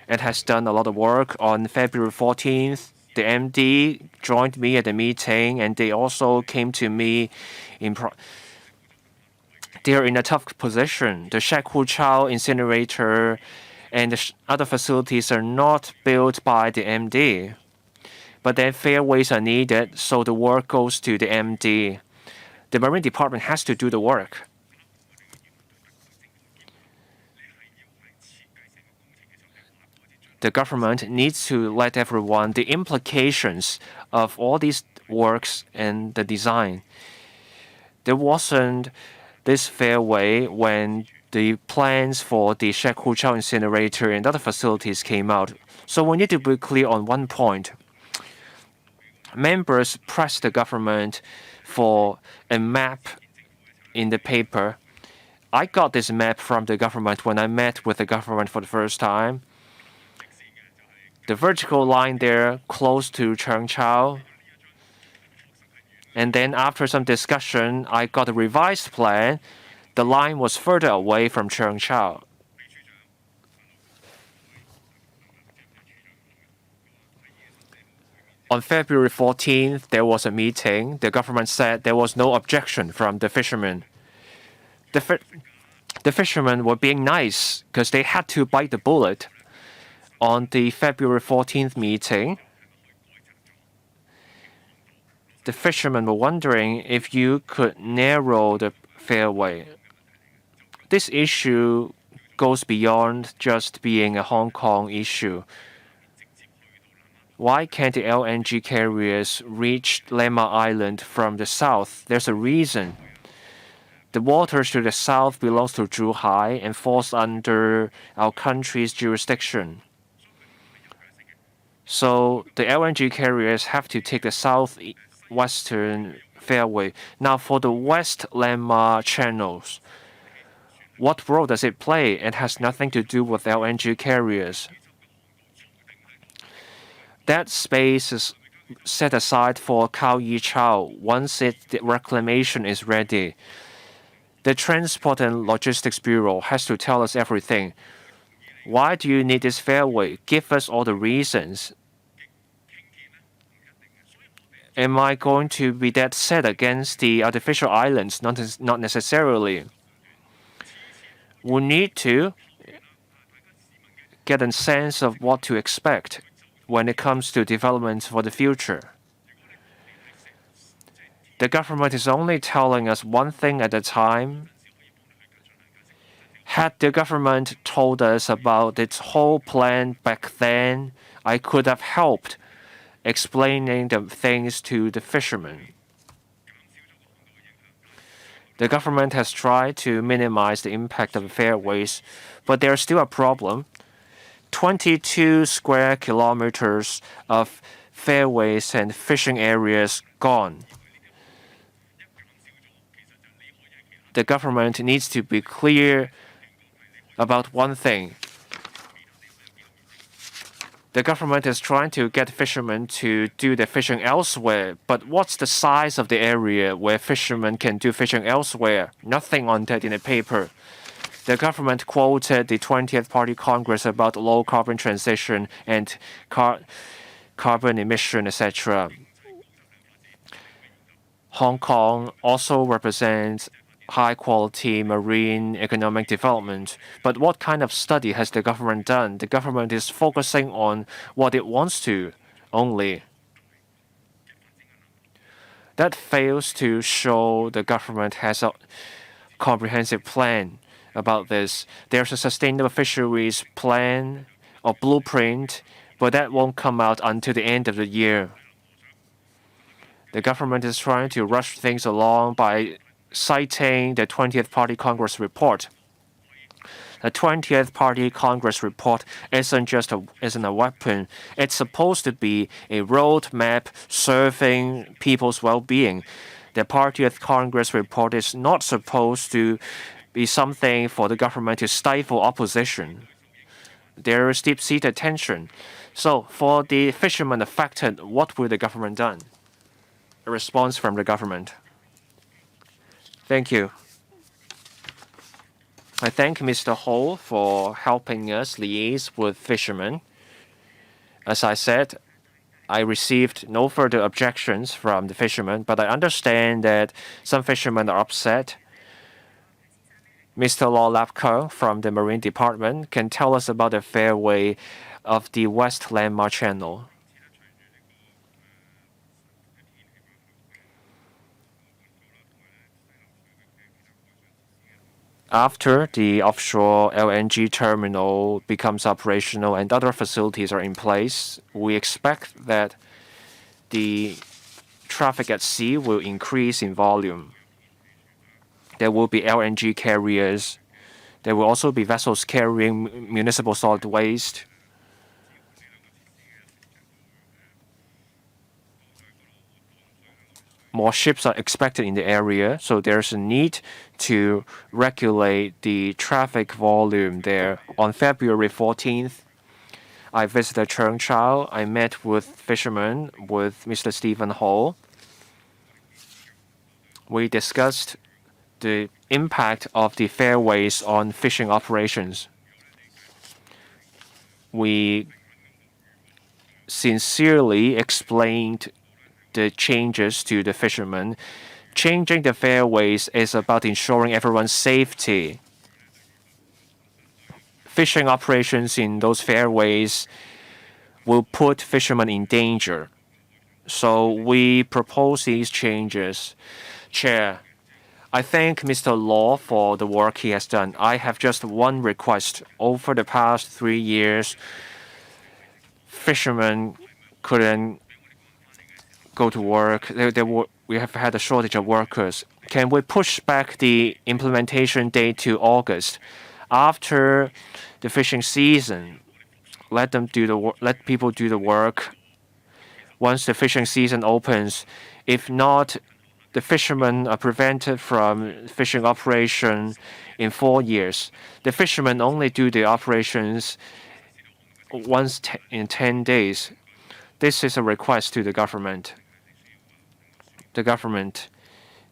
It has done a lot of work. On February 14th, the MD joined me at the meeting, and they also came to me they're in a tough position. The Shek Hu Chao incinerator and the other facilities are not built by the MD. But then fairways are needed, so the work goes to the MD. The Marine Department has to do the work. The government needs to let everyone the implications of all these works and the design. There wasn't this fairway when the plans for the Shek Hu Chao incinerator and other facilities came out. So we need to be clear on one point. Members pressed the government for a map in the paper. I got this map from the government when I met with the government for the first time. The vertical line there close to Cheung Chao. And then after some discussion, I got a revised plan. The line was further away from Cheung Chao. On February 14th, there was a meeting. The government said there was no objection from the fishermen. The fishermen were being nice because they had to bite the bullet. On the February 14th meeting, the fishermen were wondering if you could narrow the fairway. This issue goes beyond just being a Hong Kong issue. Why can't the LNG carriers reach Lemma Island from the south? There's a reason. The waters to the south belongs to Zhuhai and falls under our country's jurisdiction. So the LNG carriers have to take the southwestern fairway. Now for the West Lemma channels, what role does it play? It has nothing to do with LNG carriers. That space is set aside for Kao Yi Chao once the reclamation is ready. The Transport and Logistics Bureau has to tell us everything. Why do you need this fairway? Give us all the reasons. Am I going to be that set against the artificial islands? Not necessarily. We need to get a sense of what to expect when it comes to development for the future. The government is only telling us one thing at a time. Had the government told us about its whole plan back then, I could have helped explaining the things to the fishermen. The government has tried to minimize the impact of fairways, but there's still a problem. 22 square kilometers of fairways and fishing areas gone. The government needs to be clear about one thing. The government is trying to get fishermen to do their fishing elsewhere, but what's the size of the area where fishermen can do fishing elsewhere? Nothing on that in the paper. The government quoted the 20th Party Congress about low carbon transition and carbon emission, etc. Hong Kong also represents high-quality marine economic development. But what kind of study has the government done? The government is focusing on what it wants to only. That fails to show the government has a comprehensive plan about this. There's a sustainable fisheries plan or blueprint, but that won't come out until the end of the year. The government is trying to rush things along by citing the 20th Party Congress report. The 20th Party Congress report isn't a weapon. It's supposed to be a roadmap serving people's well-being. The 20th Congress report is not supposed to be something for the government to stifle opposition. There is deep-seated tension. So for the fishermen affected, what will the government done? A response from the government. Thank you. I thank Mr. Ho for helping us liaise with fishermen. As I said, I received no further objections from the fishermen, but I understand that some fishermen are upset. Mr. Law Lapko from the Marine Department can tell us about the fairway of the West Lemma Channel. After the offshore LNG terminal becomes operational and other facilities are in place, we expect that the traffic at sea will increase in volume. There will be LNG carriers. There will also be vessels carrying municipal solid waste. More ships are expected in the area, so there's a need to regulate the traffic volume there. On February 14th, I visited Cheung Chau. I met with fishermen, with Mr. Stephen Ho. We discussed the impact of the fairways on fishing operations. We sincerely explained the changes to the fishermen Changing the fairways is about ensuring everyone's safety. Fishing operations in those fairways will put fishermen in danger. So we propose these changes. Chair, I thank Mr. Law for the work he has done. I have just one request. Over the past 3 years, fishermen couldn't go to work. We have had a shortage of workers. Can we push back the implementation date to August? After the fishing season, let people do the work once the fishing season opens. If not, the fishermen are prevented from fishing operation in 4 years. The fishermen only do the operations once in 10 days. This is a request to the government. The government,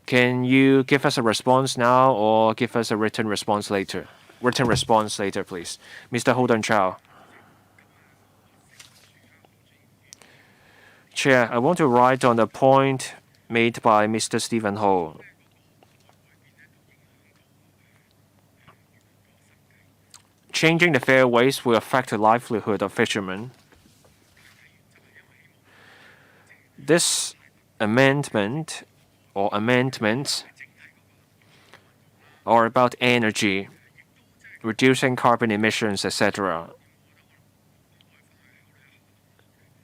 can you give us a response now or give us a written response later? Written response later, please. Mr. Holden Chow. Chair, I want to write on a point made by Mr. Stephen Ho. Changing the fairways will affect the livelihood of fishermen. This amendment or amendments are about energy, reducing carbon emissions, etc.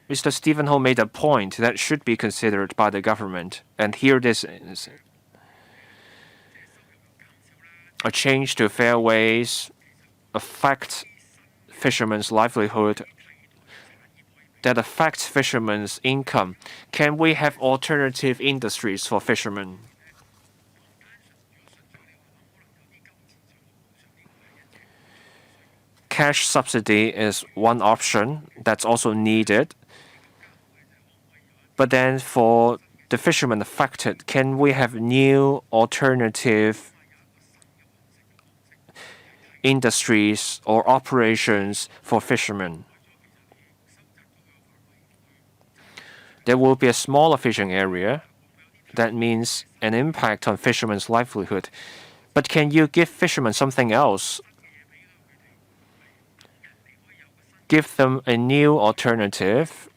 Mr. Stephen Ho made a point that should be considered by the government, and here this is. A change to fairways affects fishermen's livelihood, that affects fishermen's income. Can we have alternative industries for fishermen? Cash subsidy is one option that's also needed. But then for the fishermen affected, can we have new alternative industries or operations for fishermen? There will be a smaller fishing area. That means an impact on fishermen's livelihood. But can you give fishermen something else? Give them a new alternative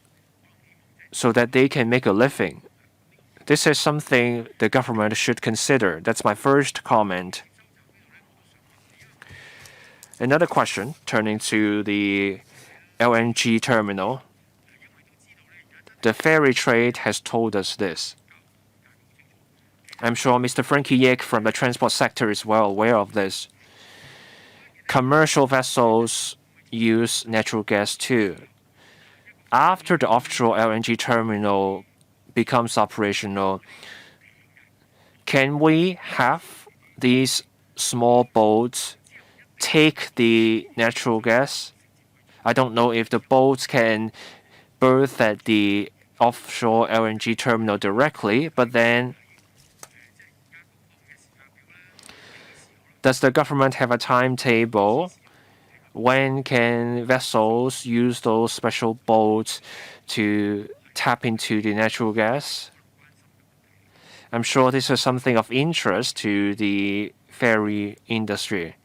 so that they can make a living. This is something the government should consider. That's my first comment. Another question, turning to the LNG terminal. The ferry trade has told us this. I'm sure Mr. Frankie Yek from the transport sector is well aware of this. Commercial vessels use natural gas too. After the offshore LNG terminal becomes operational, can we have these small boats take the natural gas? I don't know if the boats can berth at the offshore LNG terminal directly, but then does the government have a timetable? When can vessels use those special boats to tap into the natural gas? I'm sure this is something of interest to the ferry industry.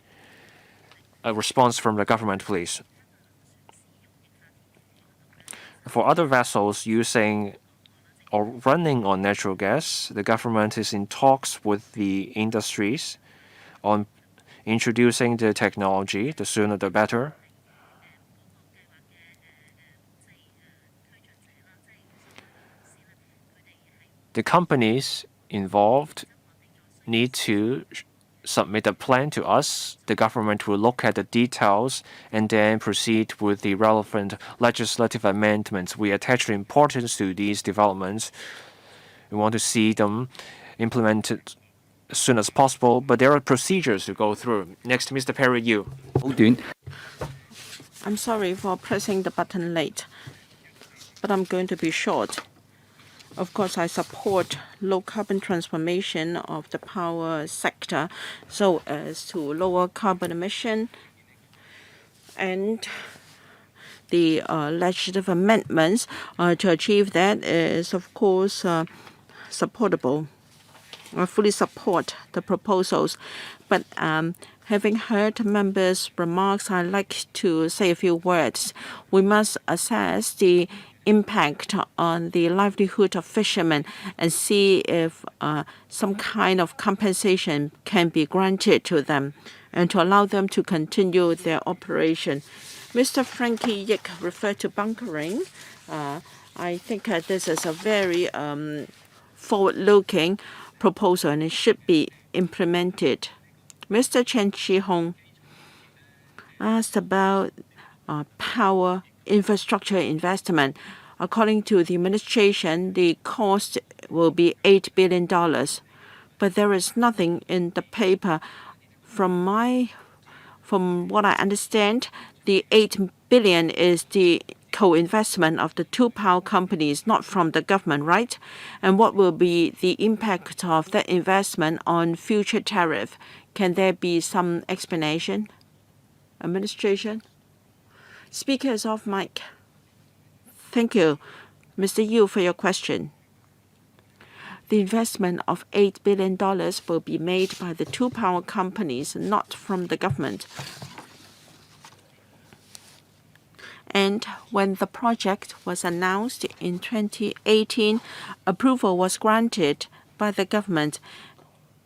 A response from the government, please. For other vessels using or running on natural gas, the government is in talks with the industries on introducing the technology. The sooner the better. The companies involved need to submit a plan to us. The government will look at the details and then proceed with the relevant legislative amendments. We attach importance to these developments. We want to see them implemented as soon as possible, but there are procedures to go through. Next, Mr. Perry, you. I'm sorry for pressing the button late, but I'm going to be short. Of course, I support low carbon transformation of the power sector so as to lower carbon emission, and the legislative amendments to achieve that is, of course, supportable. I fully support the proposals. But having heard members' remarks, I'd like to say a few words. We must assess the impact on the livelihood of fishermen and see if some kind of compensation can be granted to them and to allow them to continue their operation. Mr. Frankie Yick referred to bunkering. I think this is a very forward-looking proposal and it should be implemented. Mr. Chen Chi-hong asked about power infrastructure investment. According to the administration, the cost will be $8 billion. But there is nothing in the paper. From what I understand, the $8 billion is the co-investment of the two power companies, not from the government, right? And what will be the impact of that investment on future tariff? Can there be some explanation? Administration? Speaker is off mic. Thank you, Mr. Yu, for your question. The investment of $8 billion will be made by the two power companies, not from the government. And when the project was announced in 2018, approval was granted by the government.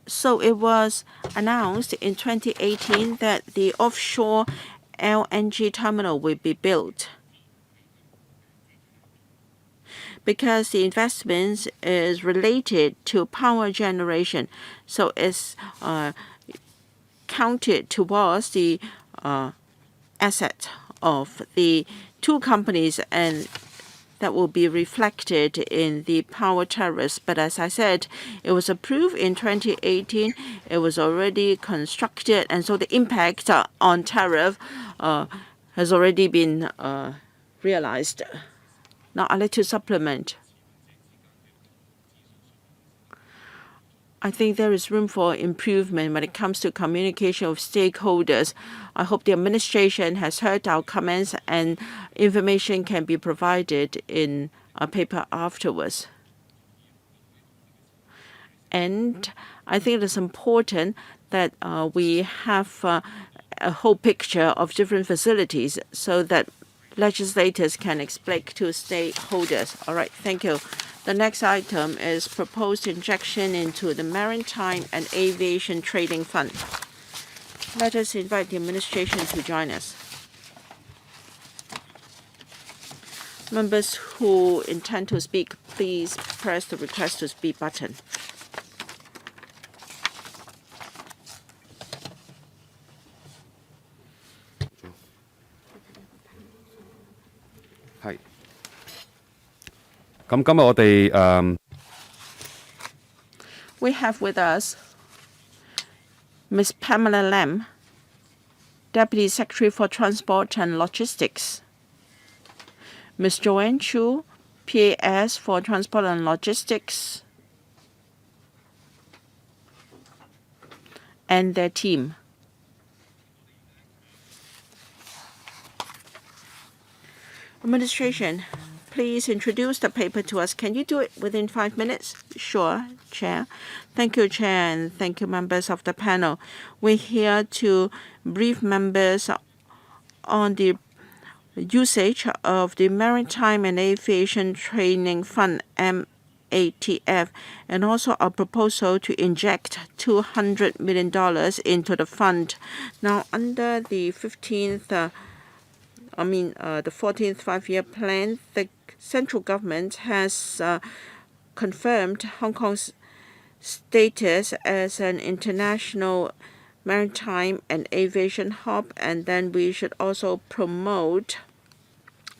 So it was announced in 2018 that the offshore LNG terminal will be built. Because the investment is related to power generation, so it's counted towards the asset of the two companies, and that will be reflected in the power tariffs. But as I said, it was approved in 2018. It was already constructed, and so the impact on tariff has already been realized. Now I'd like to supplement. I think there is room for improvement when it comes to communication with stakeholders. I hope the administration has heard our comments and information can be provided in a paper afterwards. And I think it is important that we have a whole picture of different facilities so that legislators can explain to stakeholders. All right, thank you. The next item is proposed injection into the Maritime and Aviation Trading Fund. Let us invite the administration to join us. Members who intend to speak, please press the request to speak button.係。咁今日我哋We have with us Ms. Pamela Lam, Deputy Secretary for Transport and Logistics, Ms. Joanne Chu, PAS for Transport and Logistics, and their team. Administration, please introduce the paper to us. Can you do it within 5 minutes? Sure, Chair. Thank you, Chair, and thank you, members of the panel. We're here to brief members on the usage of the Maritime and Aviation Training Fund, MATF, and also a proposal to inject $200 million into the fund. Now, under the 14th five-year plan, the central government has confirmed Hong Kong's status as an international maritime and aviation hub, and then we should also promote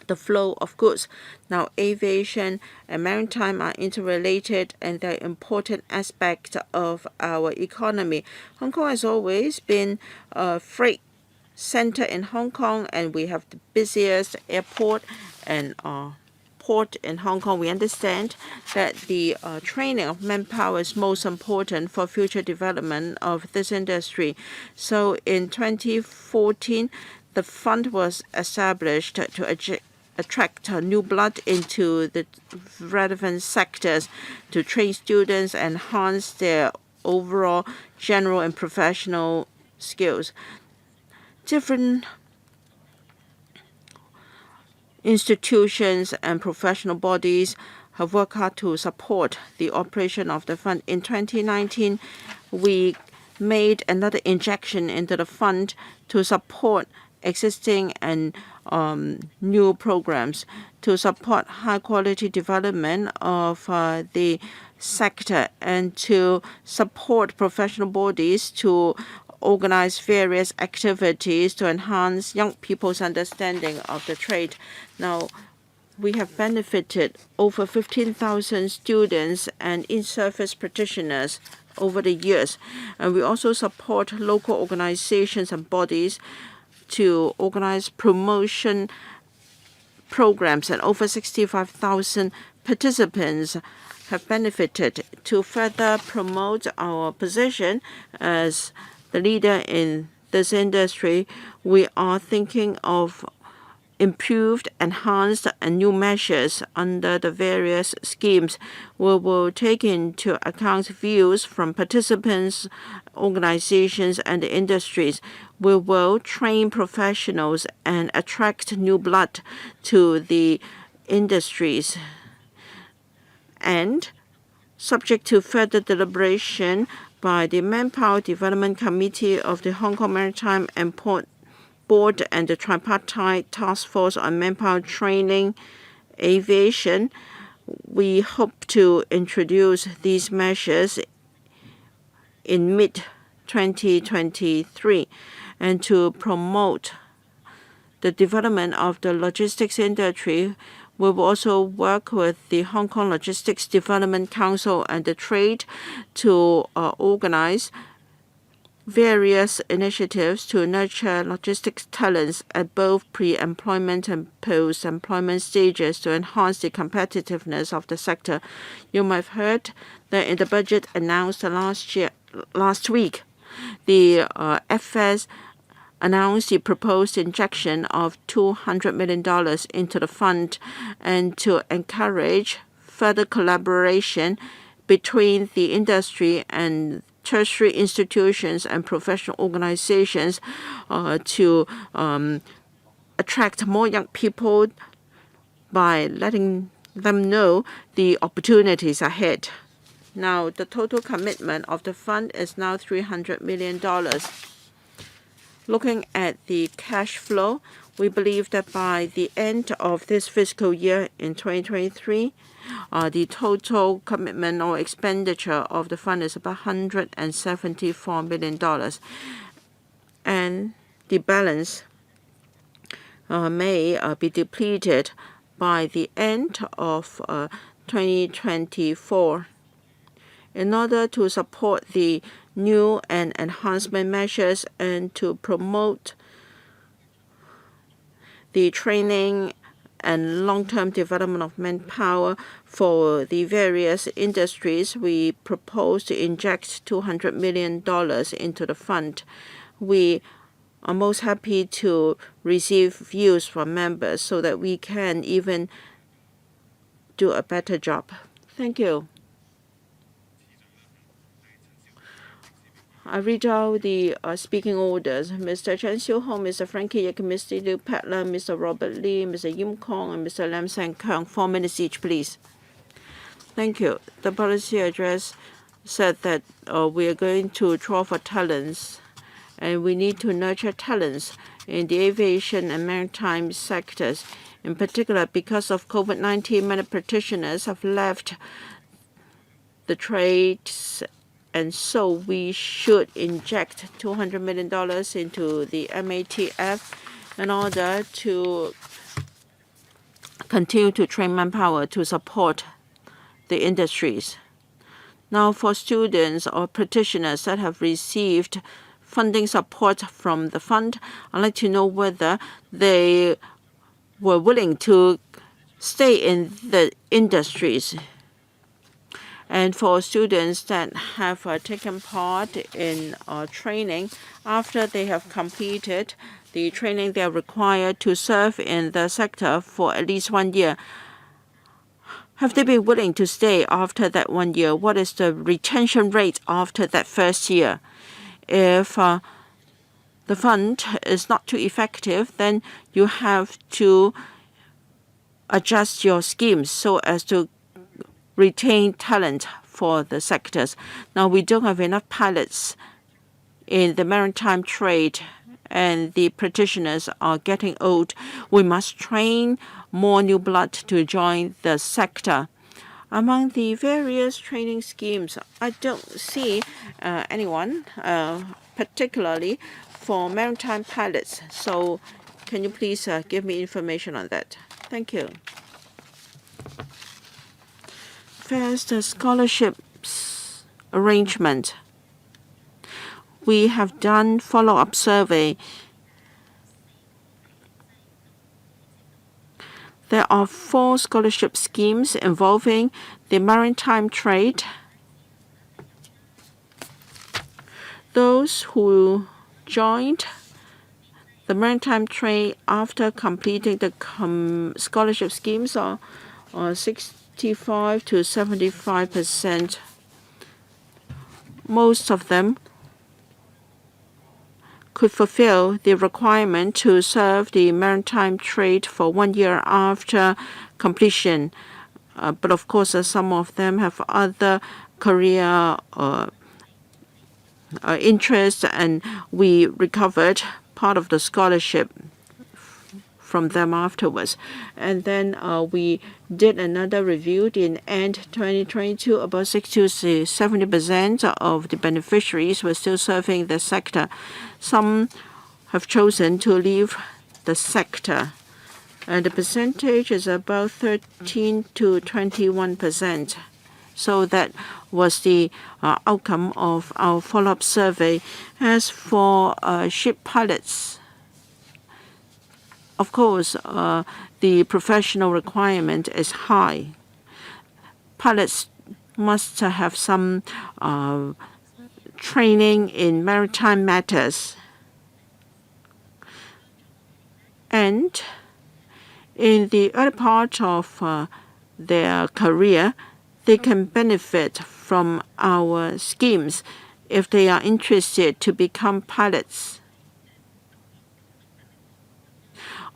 the flow of goods. Now, aviation and maritime are interrelated and they're important aspects of our economy. Hong Kong has always been a freight center in Hong Kong, and we have the busiest airport and port in Hong Kong. We understand that the training of manpower is most important for future development of this industry. So in 2014, the fund was established to attract new blood into the relevant sectors, to train students, enhance their overall general and professional skills. Different institutions and professional bodies have worked hard to support the operation of the fund. In 2019, we made another injection into the fund to support existing and new programs, to support high-quality development of the sector, and to support professional bodies to organize various activities to enhance young people's understanding of the trade. Now, we have benefited over 15,000 students and in-service practitioners over the years. And we also support local organizations and bodies to organize promotion programs, and over 65,000 participants have benefited. To further promote our position as the leader in this industry, we are thinking of improved, enhanced, and new measures under the various schemes. We will take into account views from participants, organizations, and the industries. We will train professionals and attract new blood to the industries. And subject to further deliberation by the Manpower Development Committee of the Hong Kong Maritime and Port Board and the Tripartite Task Force on Manpower Training, Aviation, we hope to introduce these measures in mid-2023, and to promote the development of the logistics industry. We will also work with the Hong Kong Logistics Development Council and the trade to organize various initiatives to nurture logistics talents at both pre-employment and post-employment stages to enhance the competitiveness of the sector. You might have heard that in the budget announced last week, the FS announced the proposed injection of $200 million into the fund, and to encourage further collaboration between the industry and tertiary institutions and professional organizations to attract more young people by letting them know the opportunities ahead. Now, the total commitment of the fund is now $300 million. Looking at the cash flow, we believe that by the end of this fiscal year in 2023, the total commitment or expenditure of the fund is about $174 million. And the balance may be depleted by the end of 2024. In order to support the new and enhancement measures and to promote the training and long-term development of manpower for the various industries, we propose to inject $200 million into the fund. We are most happy to receive views from members so that we can even do a better job. Thank you. I read out the speaking orders. Mr. Chen Xiuhong, Mr. Frankie Yek, Mr. Liu Petler, Mr. Robert Lee, Mr. Yim Kong, and Mr. Lam San Kang. 4 minutes each, please. Thank you. The policy address said that we are going to draw for talents, and we need to nurture talents in the aviation and maritime sectors. In particular, because of COVID-19, many practitioners have left the trades, and so we should inject $200 million into the MATF in order to continue to train manpower to support the industries. Now, for students or practitioners that have received funding support from the fund, I'd like to know whether they were willing to stay in the industries. And for students that have taken part in training, after they have completed the training they are required to serve in the sector for at least 1 year. Have they been willing to stay after that 1 year? What is the retention rate after that first year? If the fund is not too effective, then you have to adjust your schemes so as to retain talent for the sectors. Now, we don't have enough pilots in the maritime trade, and the practitioners are getting old. We must train more new blood to join the sector. Among the various training schemes, I don't see anyone, particularly for maritime pilots. So can you please give me information on that? Thank you. First, the scholarships arrangement. We have done follow-up survey. There are 4 scholarship schemes involving the maritime trade. Those who joined the maritime trade after completing the scholarship schemes are 65 to 75%. Most of them could fulfill the requirement to serve the maritime trade for 1 year after completion. But of course, some of them have other career interests, and we recovered part of the scholarship from them afterwards. And then we did another review in end 2022. About 60 to 70% of the beneficiaries were still serving the sector. Some have chosen to leave the sector, and the percentage is about 13 to 21%. So that was the outcome of our follow-up survey. As for ship pilots, of course, the professional requirement is high. Pilots must have some training in maritime matters. And in the early part of their career, they can benefit from our schemes if they are interested to become pilots.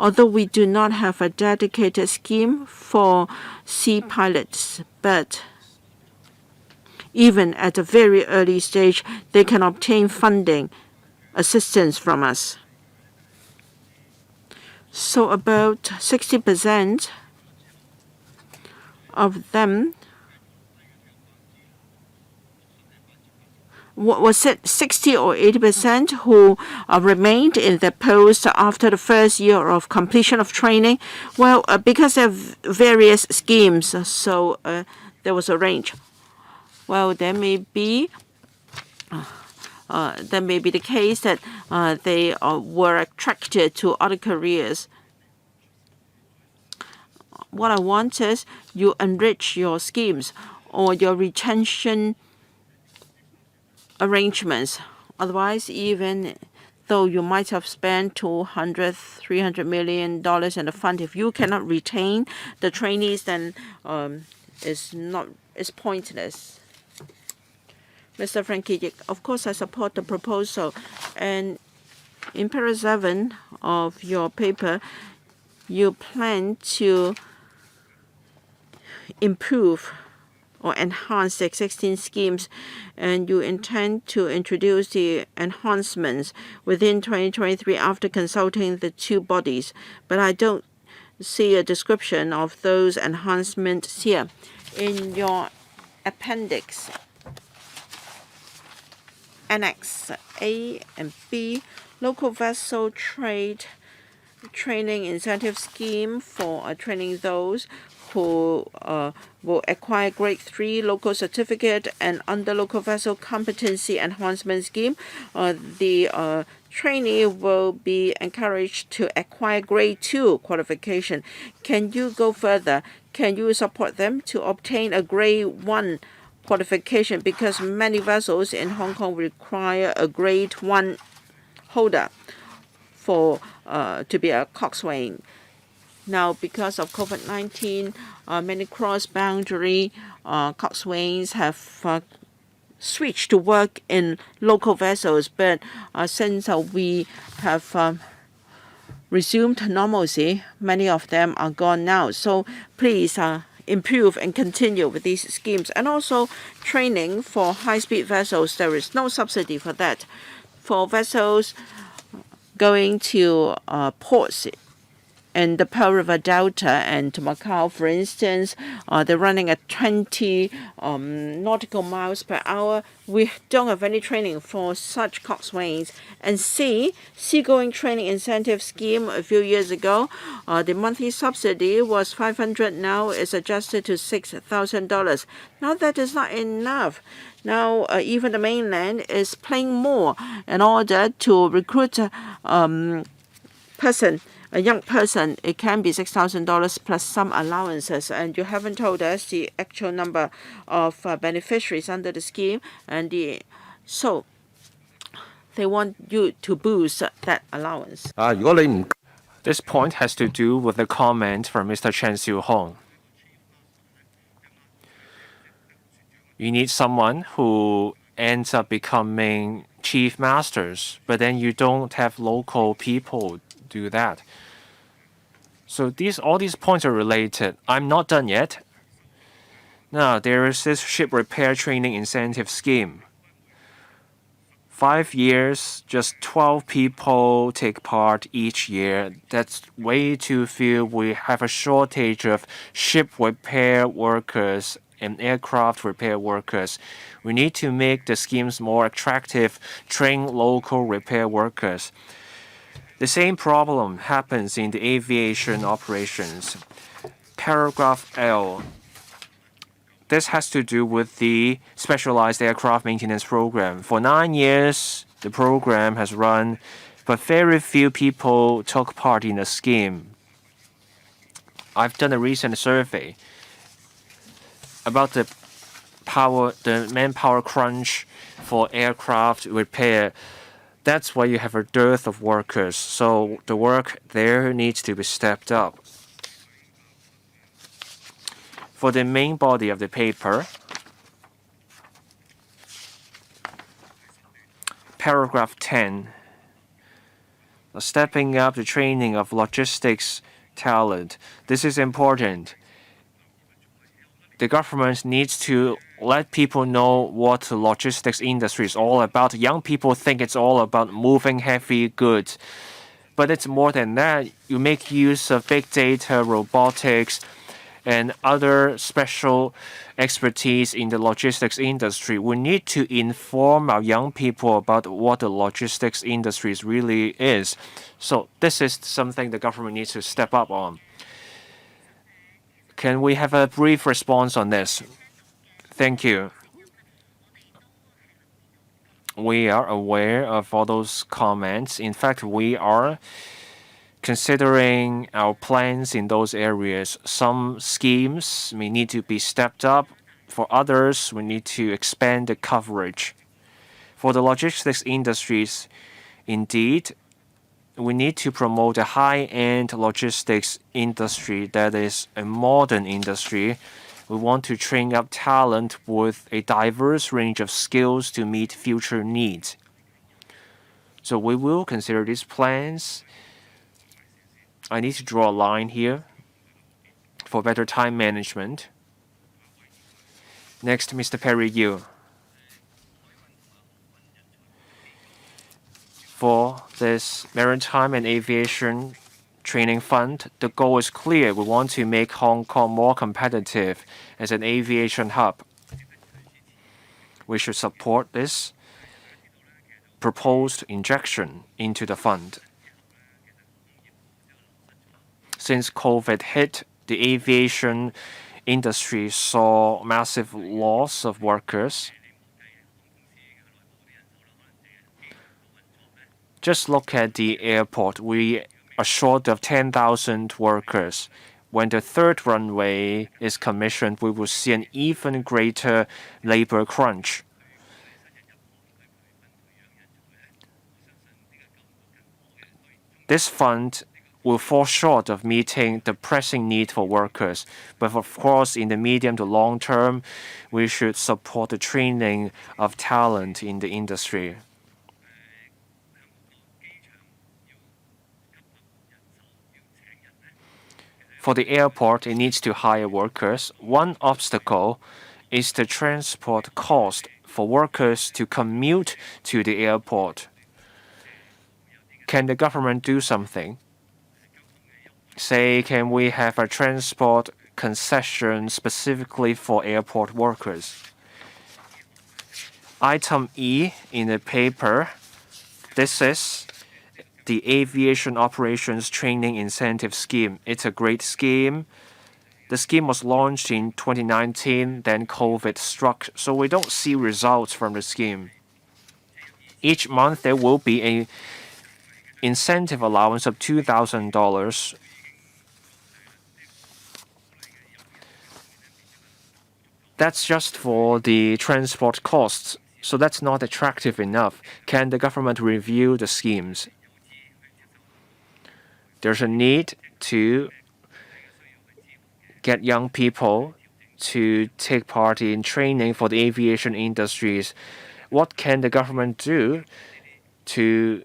Although we do not have a dedicated scheme for sea pilots, but even at a very early stage, they can obtain funding assistance from us. So about 60% of them, was it 60 or 80% who remained in their post after the first year of completion of training? Well, because of various schemes, so there was a range. Well, there may be the case that they were attracted to other careers. What I want is you enrich your schemes or your retention arrangements. Otherwise, even though you might have spent $200, $300 million in the fund, if you cannot retain the trainees, then it's pointless. Mr. Frankie Yik, of course, I support the proposal. And in paragraph 7 of your paper, you plan to improve or enhance the existing schemes, and you intend to introduce the enhancements within 2023 after consulting the 2 bodies. But I don't see a description of those enhancements here. In your appendix, Annex A and B, local vessel trade training incentive scheme for training those who will acquire Grade 3 local certificate, and under local vessel competency enhancement scheme, the trainee will be encouraged to acquire Grade 2 qualification. Can you go further? Can you support them to obtain a Grade 1 qualification, because many vessels in Hong Kong require a Grade 1 holder? for to be a coxswain. Now, because of COVID-19, many cross-boundary coxswains have switched to work in local vessels. But since we have resumed normalcy, many of them are gone now. So please improve and continue with these schemes. And also training for high-speed vessels. There is no subsidy for that. For vessels going to ports in the Pearl River Delta and to Macau, for instance, they're running at 20 nautical miles per hour. We don't have any training for such coxswains. And seagoing training incentive scheme a few years ago, the monthly subsidy was $500. Now it's adjusted to $6,000. Now that is not enough. Now even the mainland is paying more in order to recruit a young person. It can be $6,000 plus some allowances, and you haven't told us the actual number of beneficiaries under the scheme, and so they want you to boost that allowance. 如果你唔 This point has to do with the comment from Mr. Chen Xiu-hong. You need someone who ends up becoming chief masters, but then you don't have local people do that. So all these points are related. I'm not done yet. Now, there is this ship repair training incentive scheme. 5 years, just 12 people take part each year. That's way too few. We have a shortage of ship repair workers and aircraft repair workers. We need to make the schemes more attractive, train local repair workers. The same problem happens in the aviation operations. Paragraph L. This has to do with the Specialized Aircraft Maintenance Program. For 9 years, the program has run, but very few people took part in the scheme. I've done a recent survey about the manpower crunch for aircraft repair. That's why you have a dearth of workers. So the work there needs to be stepped up. For the main body of the paper, paragraph 10, stepping up the training of logistics talent. This is important. The government needs to let people know what the logistics industry is all about. Young people think it's all about moving heavy goods, but it's more than that. You make use of big data, robotics, and other special expertise in the logistics industry. We need to inform our young people about what the logistics industry really is. So this is something the government needs to step up on. Can we have a brief response on this? Thank you. We are aware of all those comments. In fact, we are considering our plans in those areas. Some schemes may need to be stepped up. For others, we need to expand the coverage. For the logistics industries, indeed, we need to promote a high-end logistics industry that is a modern industry. We want to train up talent with a diverse range of skills to meet future needs. So we will consider these plans. I need to draw a line here for better time management. Next, Mr. Perry Yu. For this Maritime and Aviation Training Fund, the goal is clear. We want to make Hong Kong more competitive as an aviation hub. We should support this proposed injection into the fund. Since COVID hit, the aviation industry saw massive loss of workers. Just look at the airport. We are short of 10,000 workers. When the third runway is commissioned, we will see an even greater labor crunch. This fund will fall short of meeting the pressing need for workers. But of course, in the medium to long term, we should support the training of talent in the industry. For the airport, it needs to hire workers. One obstacle is the transport cost for workers to commute to the airport. Can the government do something? Say, can we have a transport concession specifically for airport workers? Item E in the paper, this is the Aviation Operations Training Incentive Scheme. It's a great scheme. The scheme was launched in 2019, then COVID struck, so we don't see results from the scheme. Each month there will be an incentive allowance of $2,000. That's just for the transport costs, so that's not attractive enough. Can the government review the schemes? There's a need to get young people to take part in training for the aviation industries. What can the government do to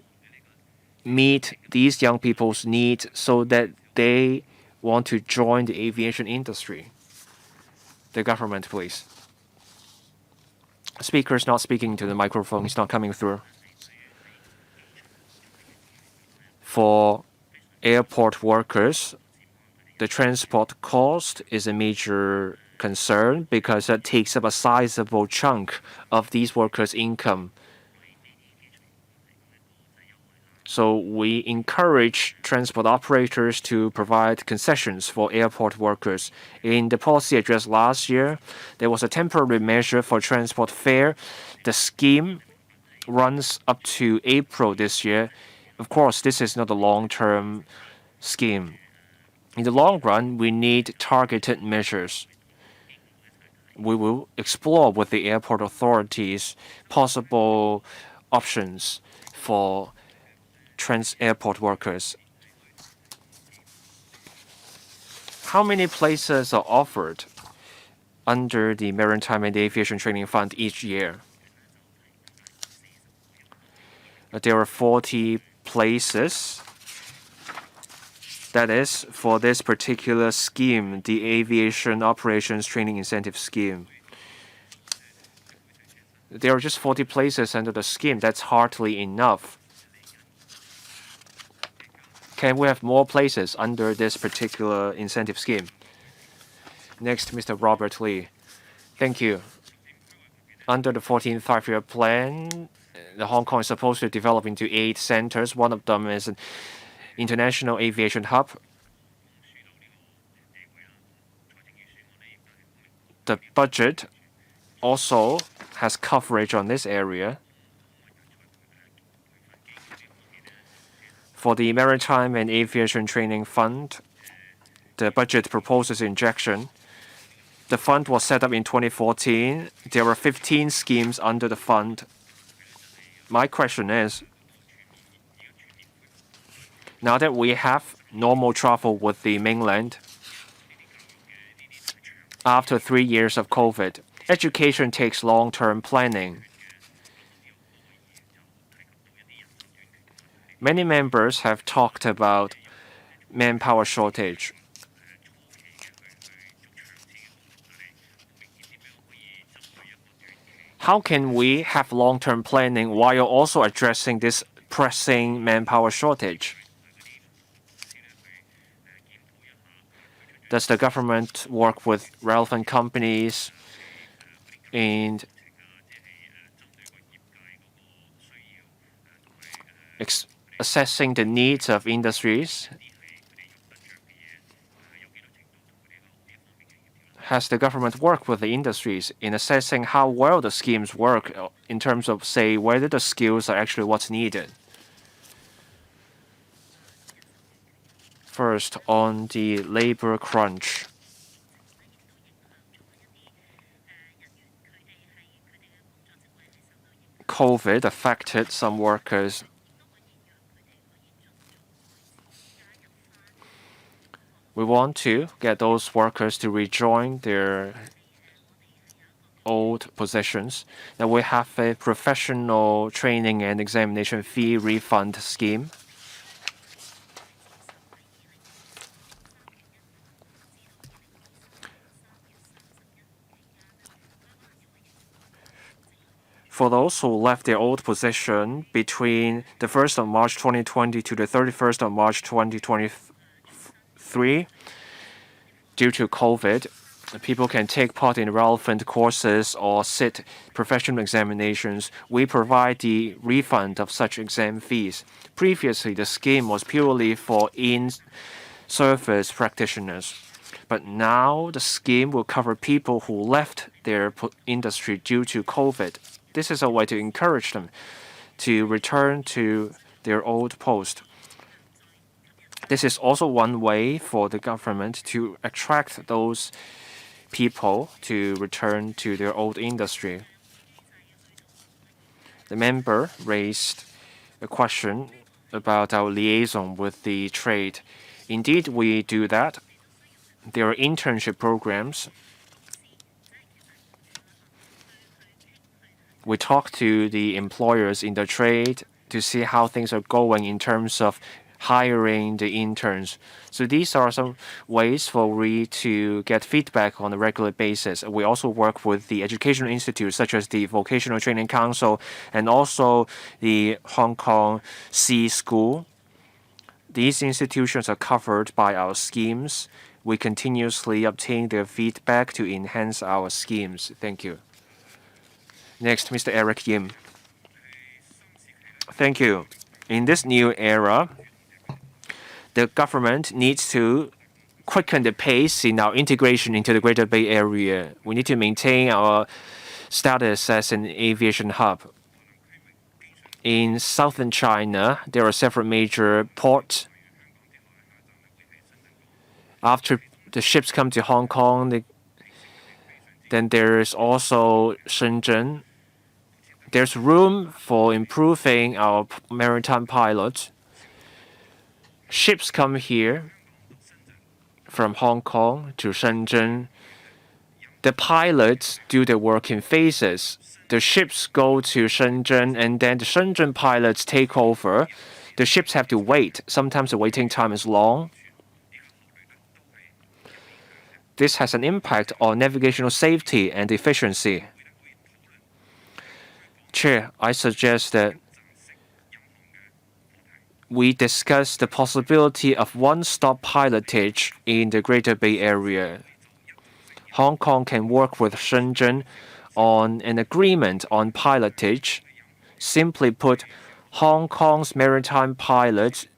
meet these young people's needs so that they want to join the aviation industry? The government, please. Speaker is not speaking to the microphone. It's not coming through. For airport workers, the transport cost is a major concern because that takes up a sizable chunk of these workers' income. So we encourage transport operators to provide concessions for airport workers. In the policy address last year, there was a temporary measure for transport fare. The scheme runs up to April this year. Of course, this is not a long-term scheme. In the long run, we need targeted measures. We will explore with the airport authorities possible options for airport workers. How many places are offered under the Maritime and Aviation Training Fund each year? There are 40 places. That is, for this particular scheme, the Aviation Operations Training Incentive Scheme. There are just 40 places under the scheme. That's hardly enough. Can we have more places under this particular incentive scheme? Next, Mr. Robert Lee. Thank you. Under the 14th Five-Year Plan, Hong Kong is supposed to develop into 8 centers. One of them is an international aviation hub. The budget also has coverage on this area. For the Maritime and Aviation Training Fund, the budget proposes injection. The fund was set up in 2014. There are 15 schemes under the fund. My question is, now that we have normal travel with the mainland, after 3 years of COVID, education takes long-term planning. Many members have talked about manpower shortage. How can we have long-term planning while also addressing this pressing manpower shortage? Does the government work with relevant companies in assessing the needs of industries? Has the government worked with the industries in assessing how well the schemes work in terms of, say, whether the skills are actually what's needed? First, on the labor crunch. COVID affected some workers. We want to get those workers to rejoin their old positions. Now we have a professional training and examination fee refund scheme. For those who left their old position between the 1st of March 2020 to the 31st of March 2023, due to COVID, people can take part in relevant courses or sit professional examinations. We provide the refund of such exam fees. Previously, the scheme was purely for in-service practitioners. But now the scheme will cover people who left their industry due to COVID. This is a way to encourage them to return to their old post. This is also one way for the government to attract those people to return to their old industry. The member raised a question about our liaison with the trade. Indeed, we do that. There are internship programs. We talk to the employers in the trade to see how things are going in terms of hiring the interns. So these are some ways for we to get feedback on a regular basis. We also work with the educational institutes such as the Vocational Training Council and also the Hong Kong Sea School. These institutions are covered by our schemes. We continuously obtain their feedback to enhance our schemes. Thank you. Next, Mr. Eric Yim. Thank you. In this new era, the government needs to quicken the pace in our integration into the Greater Bay Area. We need to maintain our status as an aviation hub. In southern China, there are several major ports. After the ships come to Hong Kong, then there is also Shenzhen. There's room for improving our maritime pilots. Ships come here from Hong Kong to Shenzhen. The pilots do the work in phases. The ships go to Shenzhen and then the Shenzhen pilots take over. The ships have to wait. Sometimes the waiting time is long. This has an impact on navigational safety and efficiency. Chair, I suggest that we discuss the possibility of one-stop pilotage in the Greater Bay Area. Hong Kong can work with Shenzhen on an agreement on pilotage. Simply put, Hong Kong's maritime pilots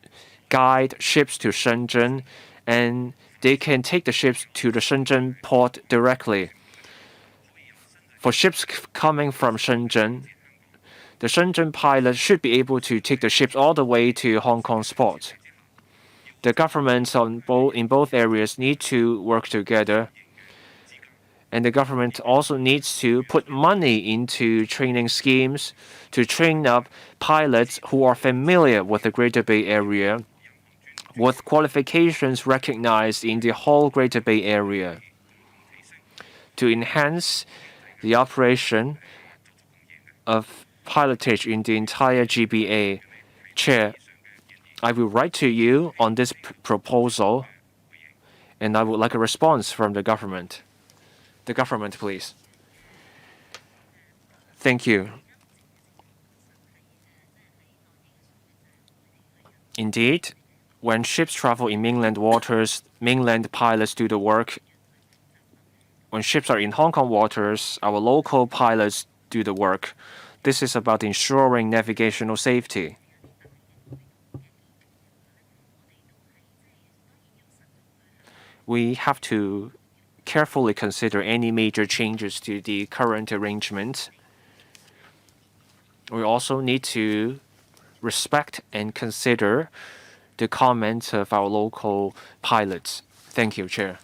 guide ships to Shenzhen and they can take the ships to the Shenzhen port directly. For ships coming from Shenzhen, the Shenzhen pilot should be able to take the ships all the way to Hong Kong's port. The governments in both areas need to work together, and the government also needs to put money into training schemes to train up pilots who are familiar with the Greater Bay Area, with qualifications recognized in the whole Greater Bay Area, to enhance the operation of pilotage in the entire GBA. Chair, I will write to you on this proposal, and I would like a response from the government. The government, please. Thank you. Indeed, when ships travel in mainland waters, mainland pilots do the work. When ships are in Hong Kong waters, our local pilots do the work. This is about ensuring navigational safety. We have to carefully consider any major changes to the current arrangement. We also need to respect and consider the comments of our local pilots. Thank you, Chair.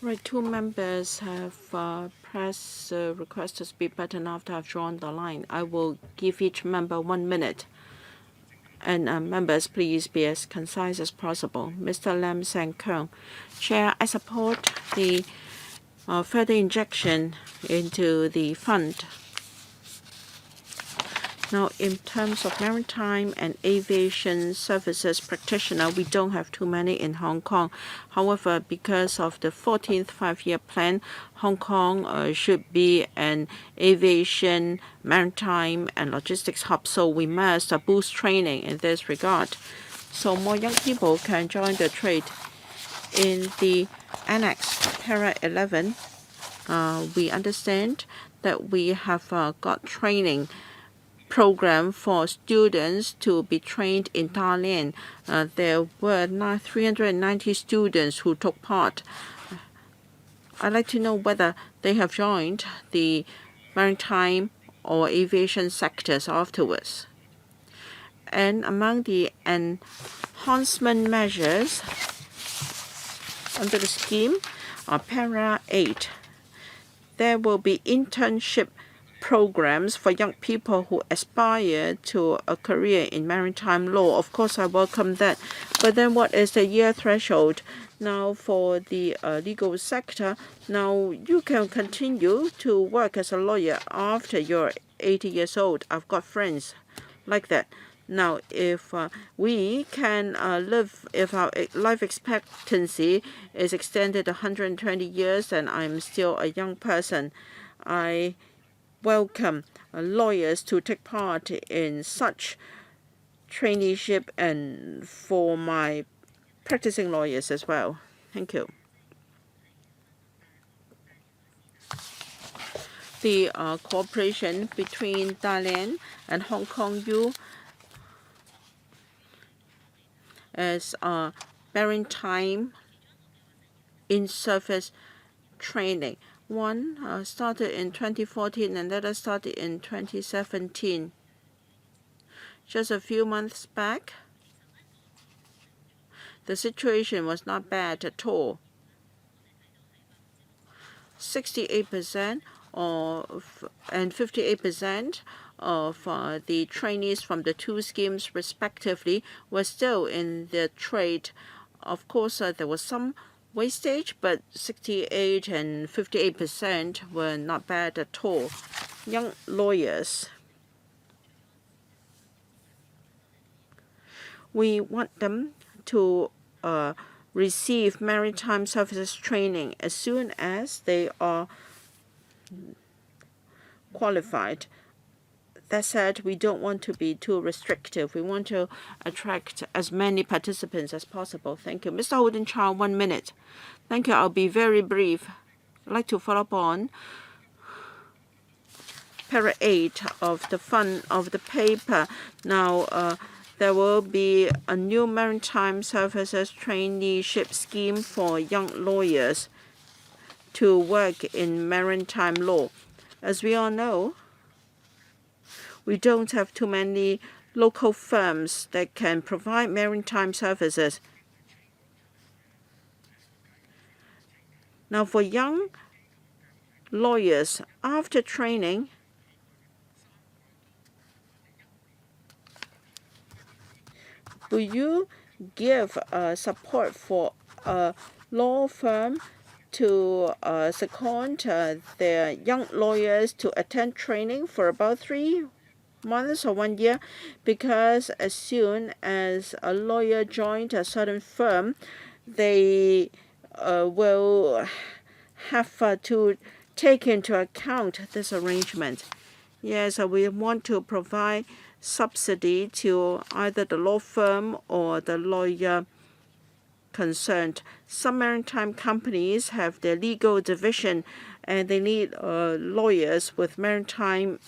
Right, two members have pressed request to speak, but after I've drawn the line, I will give each member 1 minute. And members, please be as concise as possible. Mr. Lam Sang Keung. Chair, I support the further injection into the fund. Now, in terms of maritime and aviation services practitioner, we don't have too many in Hong Kong. However, because of the 14th five-year plan, Hong Kong should be an aviation, maritime, and logistics hub. So we must boost training in this regard, so more young people can join the trade. In the annex, para 11, we understand that we have got training program for students to be trained in Dalian. There were 390 students who took part. I'd like to know whether they have joined the maritime or aviation sectors afterwards. And among the enhancement measures under the scheme, para 8, there will be internship programs for young people who aspire to a career in maritime law. Of course, I welcome that. But then what is the year threshold? Now, for the legal sector, now you can continue to work as a lawyer after you're 80 years old. I've got friends like that. Now, if we can live, if our life expectancy is extended 120 years and I'm still a young person, I welcome lawyers to take part in such traineeship and for my practicing lawyers as well. Thank you. The cooperation between Dalian and Hong Kong U as maritime in-service training. One started in 2014 and the other started in 2017. Just a few months back, the situation was not bad at all. 68% and 58% of the trainees from the two schemes respectively were still in the trade. Of course, there was some wastage, but 68 and 58% were not bad at all. Young lawyers, we want them to receive maritime services training as soon as they are qualified. That said, we don't want to be too restrictive. We want to attract as many participants as possible. Thank you. Mr. Holden Chow, 1 minute. Thank you. I'll be very brief. I'd like to follow up on para 8 of the fund of the paper. Now, there will be a new maritime services traineeship scheme for young lawyers to work in maritime law. As we all know, we don't have too many local firms that can provide maritime services. Now, for young lawyers, after training, will you give support for a law firm to second their young lawyers to attend training for about 3 months or 1 year? Because as soon as a lawyer joined a certain firm, they will have to take into account this arrangement. Yes, we want to provide subsidy to either the law firm or the lawyer concerned. Some maritime companies have their legal division and they need lawyers with maritime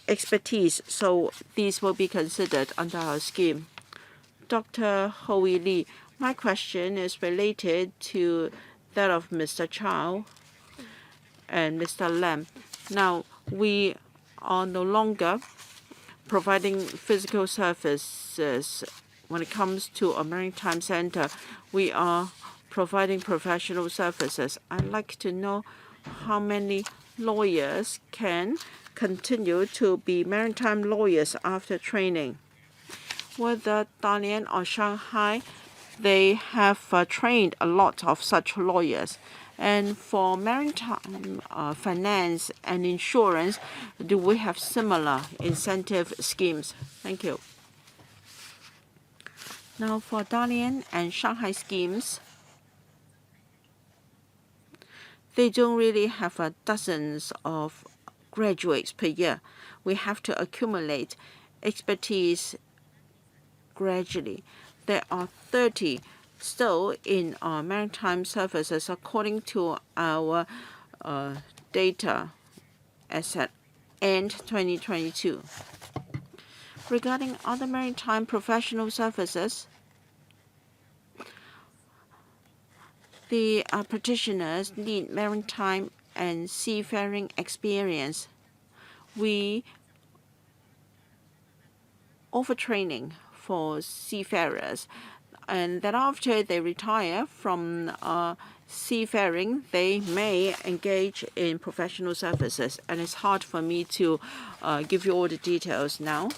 expertise, so these will be considered under our scheme. Dr. Hui Lee, my question is related to that of Mr. Chow and Mr. Lam. Now, we are no longer providing physical services when it comes to a maritime center. We are providing professional services. I'd like to know how many lawyers can continue to be maritime lawyers after training. whether Dalian or Shanghai, they have trained a lot of such lawyers. And for maritime finance and insurance, do we have similar incentive schemes? Thank you. Now for Dalian and Shanghai schemes, they don't really have dozens of graduates per year. We have to accumulate expertise gradually. There are 30 still in maritime services according to our data as at end 2022. Regarding other maritime professional services, the practitioners need maritime and seafaring experience. We offer training for seafarers, and then after they retire from seafaring, they may engage in professional services. And it's hard for me to give you all the details now.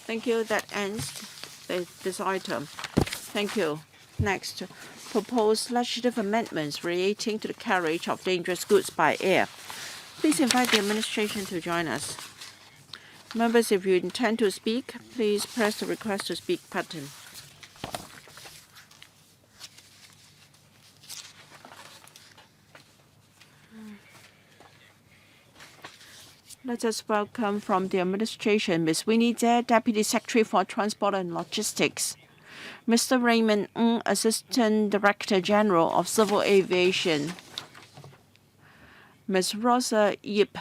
Thank you. That ends this item. Thank you. Next, proposed legislative amendments relating to the carriage of dangerous goods by air. Please invite the administration to join us. Members, if you intend to speak, please press the request to speak button. Let us welcome from the administration Ms. Winnie Jie, Deputy Secretary for Transport and Logistics, Mr. Raymond Ng, Assistant Director General of Civil Aviation, Ms. Rosa Yip,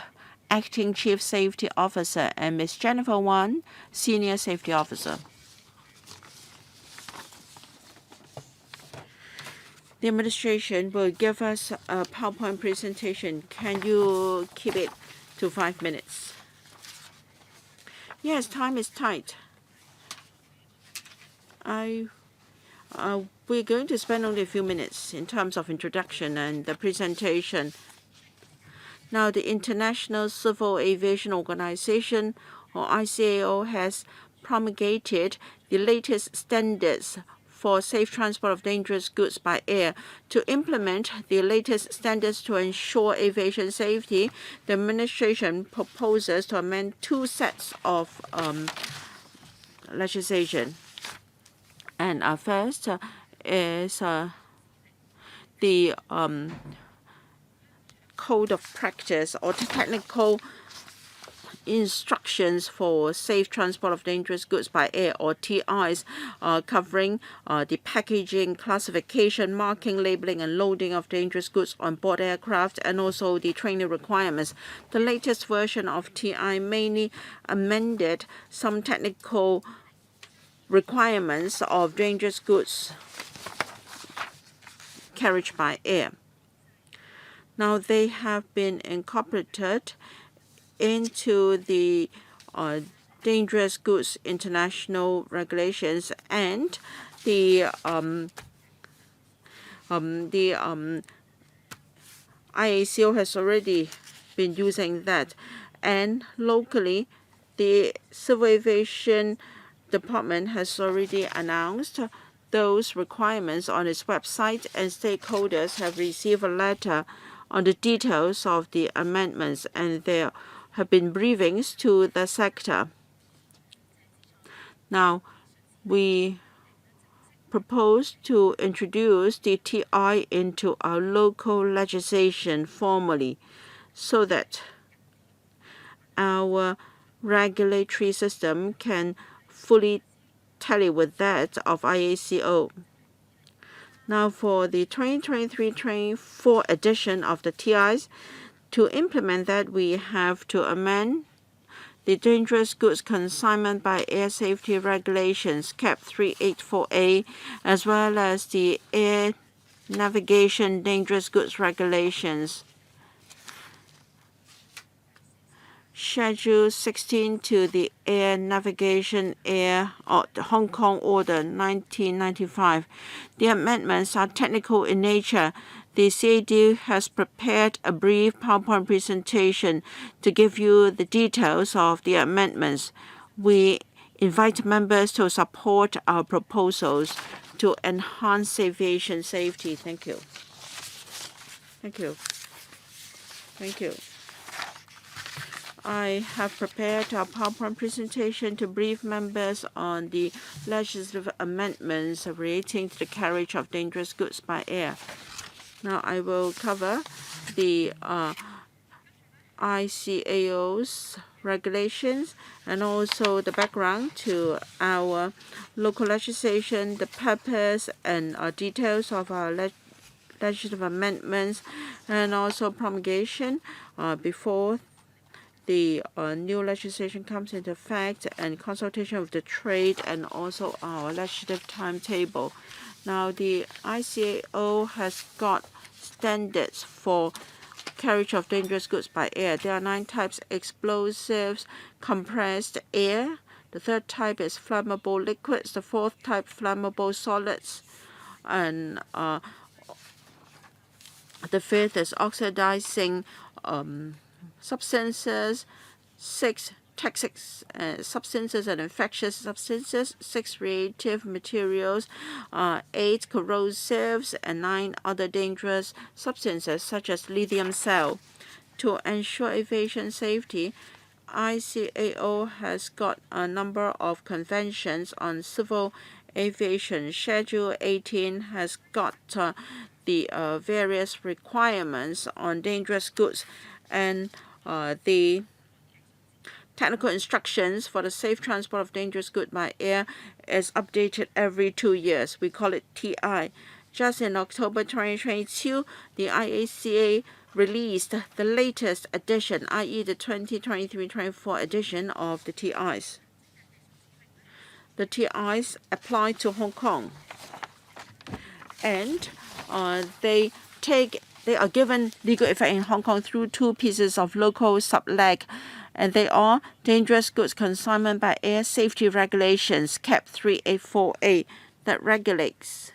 Acting Chief Safety Officer, and Ms. Jennifer Wan, Senior Safety Officer. The administration will give us a PowerPoint presentation. Can you keep it to 5 minutes? Yes, time is tight. We're going to spend only a few minutes in terms of introduction and the presentation. Now, the International Civil Aviation Organization, or ICAO, has promulgated the latest standards for safe transport of dangerous goods by air. To implement the latest standards to ensure aviation safety, the administration proposes to amend 2 sets of legislation. And first is the Code of Practice, or technical instructions for safe transport of dangerous goods by air, or TIs, covering the packaging, classification, marking, labeling, and loading of dangerous goods on board aircraft, and also the training requirements. The latest version of TI mainly amended some technical requirements of dangerous goods carriage by air. Now, they have been incorporated into the Dangerous Goods International Regulations, and the IACO has already been using that. And locally, the Civil Aviation Department has already announced those requirements on its website, and stakeholders have received a letter on the details of the amendments, and there have been briefings to the sector. Now, we propose to introduce the TI into our local legislation formally, so that our regulatory system can fully tally with that of IACO. Now, for the 2023-24 edition of the TIs, to implement that, we have to amend the Dangerous Goods Consignment by Air Safety Regulations, CAP 384A, as well as the Air Navigation Dangerous Goods Regulations, Schedule 16 to the Air Navigation Hong Kong Order 1995. The amendments are technical in nature. The CAD has prepared a brief PowerPoint presentation to give you the details of the amendments. We invite members to support our proposals to enhance aviation safety. Thank you. Thank you. Thank you. I have prepared a PowerPoint presentation to brief members on the legislative amendments relating to the carriage of dangerous goods by air. Now I will cover the ICAO's regulations and also the background to our local legislation, the purpose and details of our legislative amendments, and also promulgation before the new legislation comes into effect, and consultation with the trade, and also our legislative timetable. Now, the ICAO has got standards for carriage of dangerous goods by air. There are 9 types: explosives, compressed air. The 3rd type is flammable liquids. The 4th type, flammable solids. And the 5th is oxidizing substances. 6, toxic substances and infectious substances. 6, reactive materials. 8, corrosives. And 9, other dangerous substances such as lithium cell. To ensure aviation safety, ICAO has got a number of conventions on civil aviation. Schedule 18 has got the various requirements on dangerous goods, and the technical instructions for the safe transport of dangerous goods by air is updated every 2 years. We call it TI. Just in October 2022, the IACA released the latest edition, i.e. the 2023-24 edition of the TIs. The TIs apply to Hong Kong, and they are given legal effect in Hong Kong through 2 pieces of local subleg, and they are Dangerous Goods Consignment by Air Safety Regulations, CAP 384A, that regulates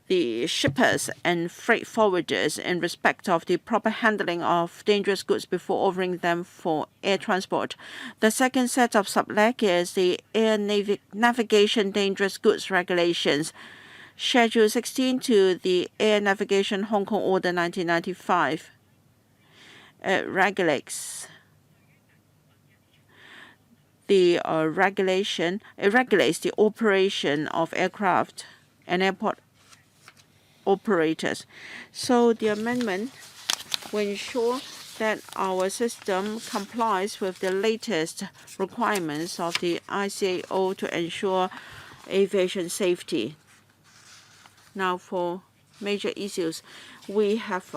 the shippers and freight forwarders in respect of the proper handling of dangerous goods before offering them for air transport. The second set of subleg is the Air Navigation Dangerous Goods Regulations, Schedule 16 to the Air Navigation Hong Kong Order 1995. It regulates the It regulates the operation of aircraft and airport operators. So the amendment will ensure that our system complies with the latest requirements of the ICAO to ensure aviation safety. Now, for major issues, we have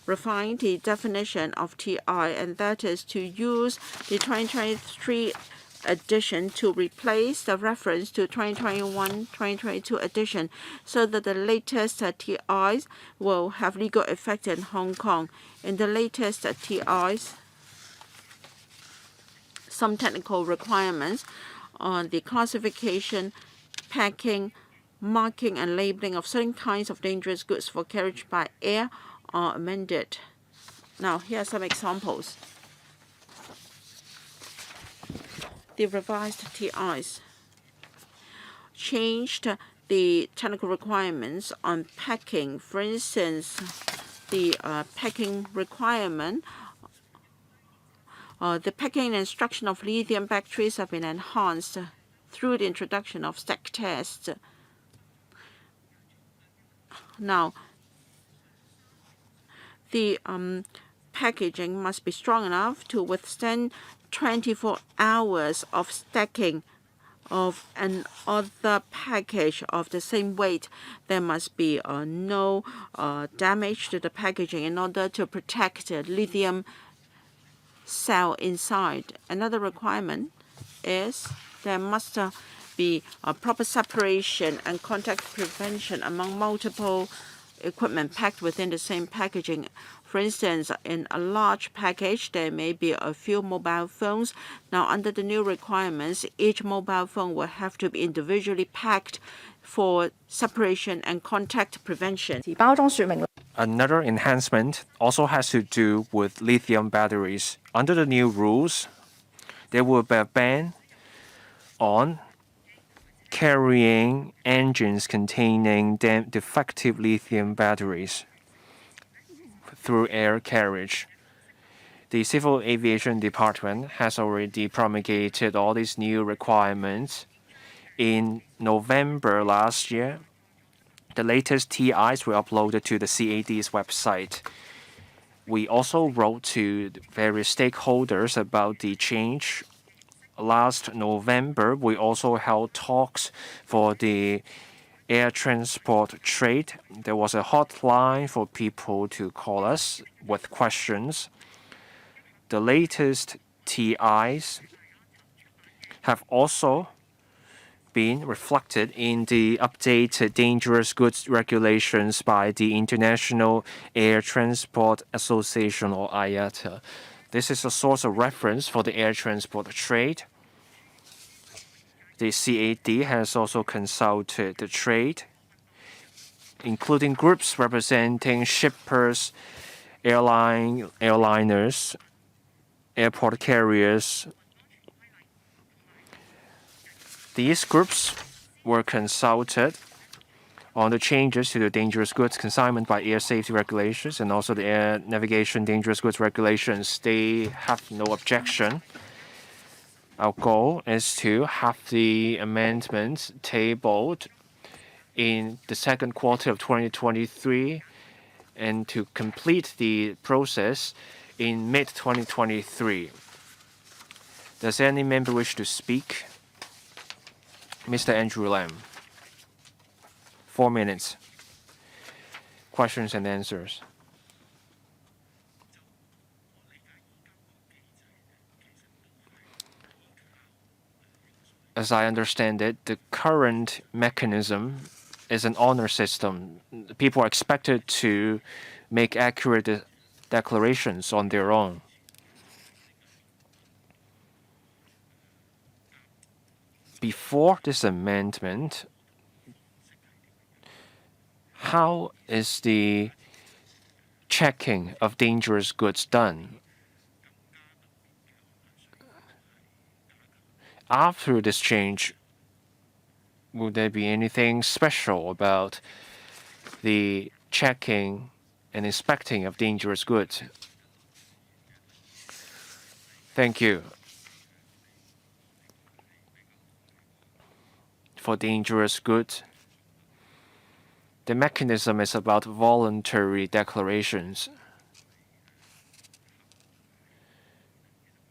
refined the definition of TI, and that is to use the 2023 edition to replace the reference to 2021-2022 edition, so that the latest TIs will have legal effect in Hong Kong. In the latest TIs, some technical requirements on the classification, packing, marking and labeling of certain kinds of dangerous goods for carriage by air are amended. Now, here are some examples. The revised TIs changed the technical requirements on packing. For instance, the packing requirement, the packing instruction of lithium batteries have been enhanced through the introduction of stack tests. Now, the packaging must be strong enough to withstand 24 hours of stacking of another package of the same weight. There must be no damage to the packaging in order to protect the lithium cell inside. Another requirement is there must be a proper separation and contact prevention among multiple equipment packed within the same packaging. For instance, in a large package, there may be a few mobile phones. Now, under the new requirements, each mobile phone will have to be individually packed for separation and contact prevention. Another enhancement also has to do with lithium batteries. Under the new rules, there will be a ban on carrying engines containing defective lithium batteries through air carriage. The Civil Aviation Department has already promulgated all these new requirements. In November last year, the latest TIs were uploaded to the CAD's website. We also wrote to various stakeholders about the change. Last November, we also held talks for the air transport trade. There was a hotline for people to call us with questions. The latest TIs have also been reflected in the updated dangerous goods regulations by the International Air Transport Association, or IATA. This is a source of reference for the air transport trade. The CAD has also consulted the trade, including groups representing shippers, airliners, airport carriers. These groups were consulted on the changes to the dangerous goods consignment by air safety regulations and also the air navigation dangerous goods regulations. They have no objection. Our goal is to have the amendments tabled in the second quarter of 2023 and to complete the process in mid-2023. Does any member wish to speak? Mr. Andrew Lam. 4 minutes. Questions and answers. As I understand it, the current mechanism is an honor system. People are expected to make accurate declarations on their own. Before this amendment, how is the checking of dangerous goods done? After this change, will there be anything special about the checking and inspecting of dangerous goods? Thank you. For dangerous goods, the mechanism is about voluntary declarations.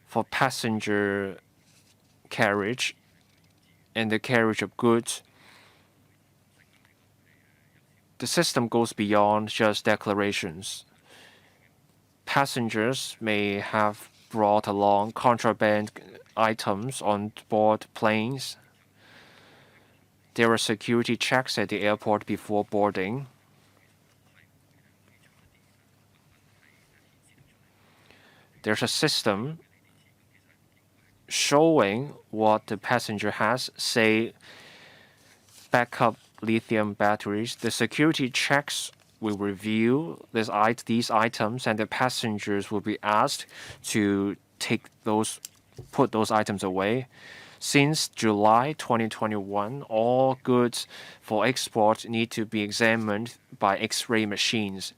For passenger carriage and the carriage of goods, the system goes beyond just declarations. Passengers may have brought along contraband items on board planes. There are security checks at the airport before boarding. There's a system showing what the passenger has, say, backup lithium batteries. The security checks will review these items, and the passengers will be asked to put those items away. Since July 2021, all goods for export need to be examined by X-ray machines.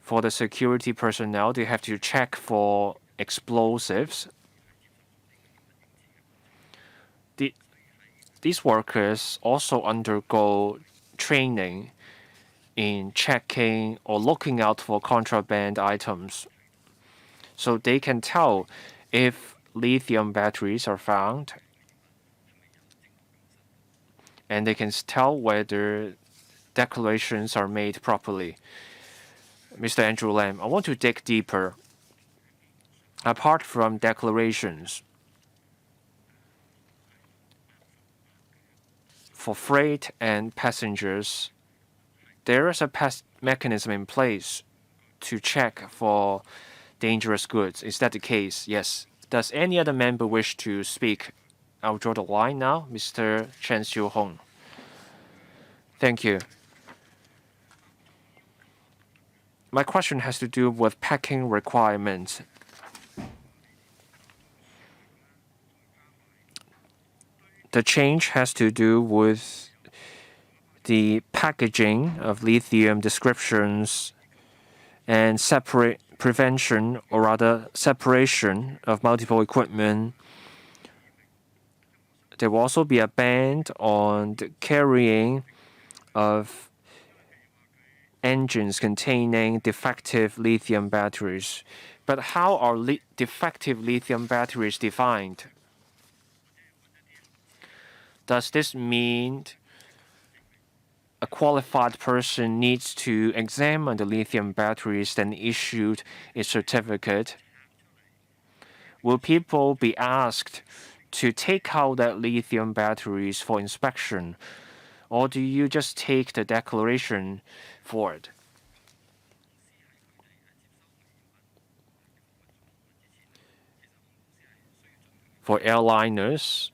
For the security personnel, they have to check for explosives. These workers also undergo training in checking or looking out for contraband items, so they can tell if lithium batteries are found, and they can tell whether declarations are made properly. Mr. Andrew Lam, I want to dig deeper. Apart from declarations, for freight and passengers, there is a mechanism in place to check for dangerous goods. Is that the case? Yes. Does any other member wish to speak? I'll draw the line now. Mr. Chen Xiu-hong. Thank you. My question has to do with packing requirements. The change has to do with the packaging of lithium descriptions and prevention, or rather separation of multiple equipment. There will also be a ban on the carrying of engines containing defective lithium batteries. But how are defective lithium batteries defined? Does this mean a qualified person needs to examine the lithium batteries then issued a certificate? Will people be asked to take out that lithium batteries for inspection, or do you just take the declaration for it? For airliners,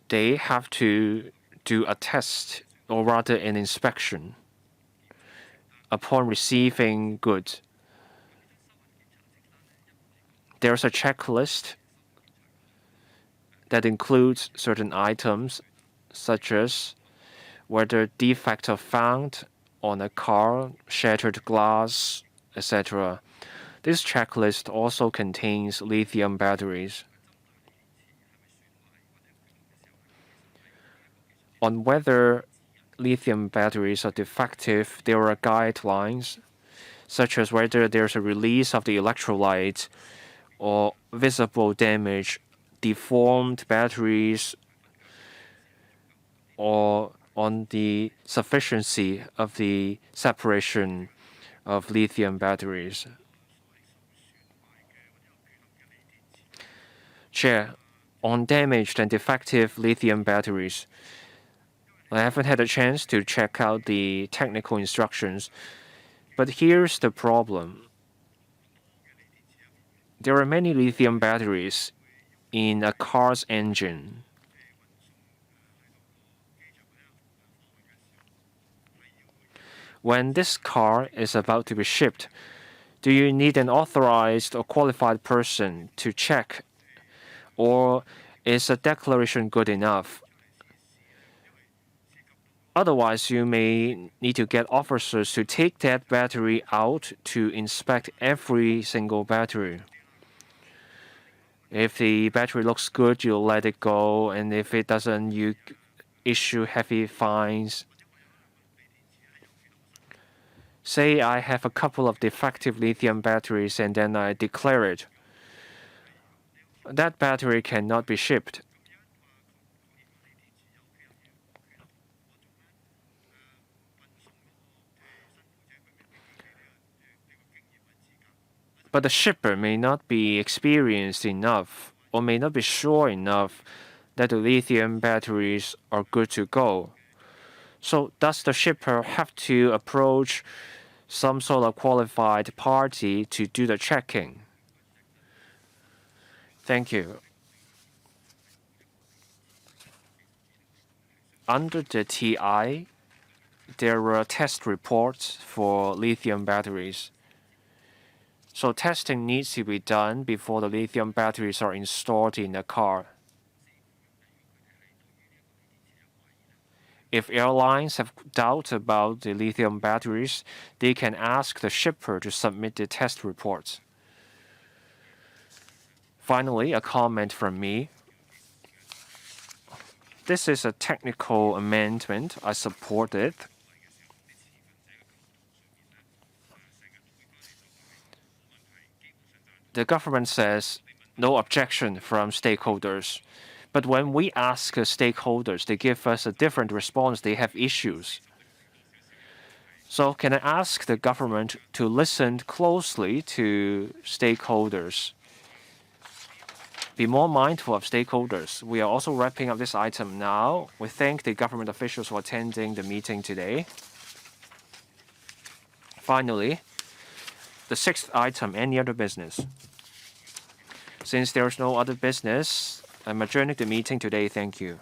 they have to do a test, or rather an inspection, upon receiving goods. There's a checklist that includes certain items, such as whether defects are found on a car, shattered glass, etc. This checklist also contains lithium batteries. On whether lithium batteries are defective, there are guidelines, such as whether there's a release of the electrolyte or visible damage, deformed batteries, or on the sufficiency of the separation of lithium batteries. Chair, on damaged and defective lithium batteries, I haven't had a chance to check out the technical instructions, but here's the problem. There are many lithium batteries in a car's engine. When this car is about to be shipped, do you need an authorized or qualified person to check, or is a declaration good enough? Otherwise, you may need to get officers to take that battery out to inspect every single battery. If the battery looks good, you'll let it go, and if it doesn't, you issue heavy fines. Say I have a couple of defective lithium batteries and then I declare it. That battery cannot be shipped. But the shipper may not be experienced enough or may not be sure enough that the lithium batteries are good to go. So does the shipper have to approach some sort of qualified party to do the checking? Thank you. Under the TI, there were test reports for lithium batteries. So testing needs to be done before the lithium batteries are installed in the car. If airlines have doubts about the lithium batteries, they can ask the shipper to submit the test reports. Finally, a comment from me. This is a technical amendment. I support it. The government says no objection from stakeholders. But when we ask stakeholders, they give us a different response. They have issues. So can I ask the government to listen closely to stakeholders? Be more mindful of stakeholders. We are also wrapping up this item now. We thank the government officials for attending the meeting today. Finally, the sixth item, any other business. Since there is no other business, I'm adjourning the meeting today. Thank you.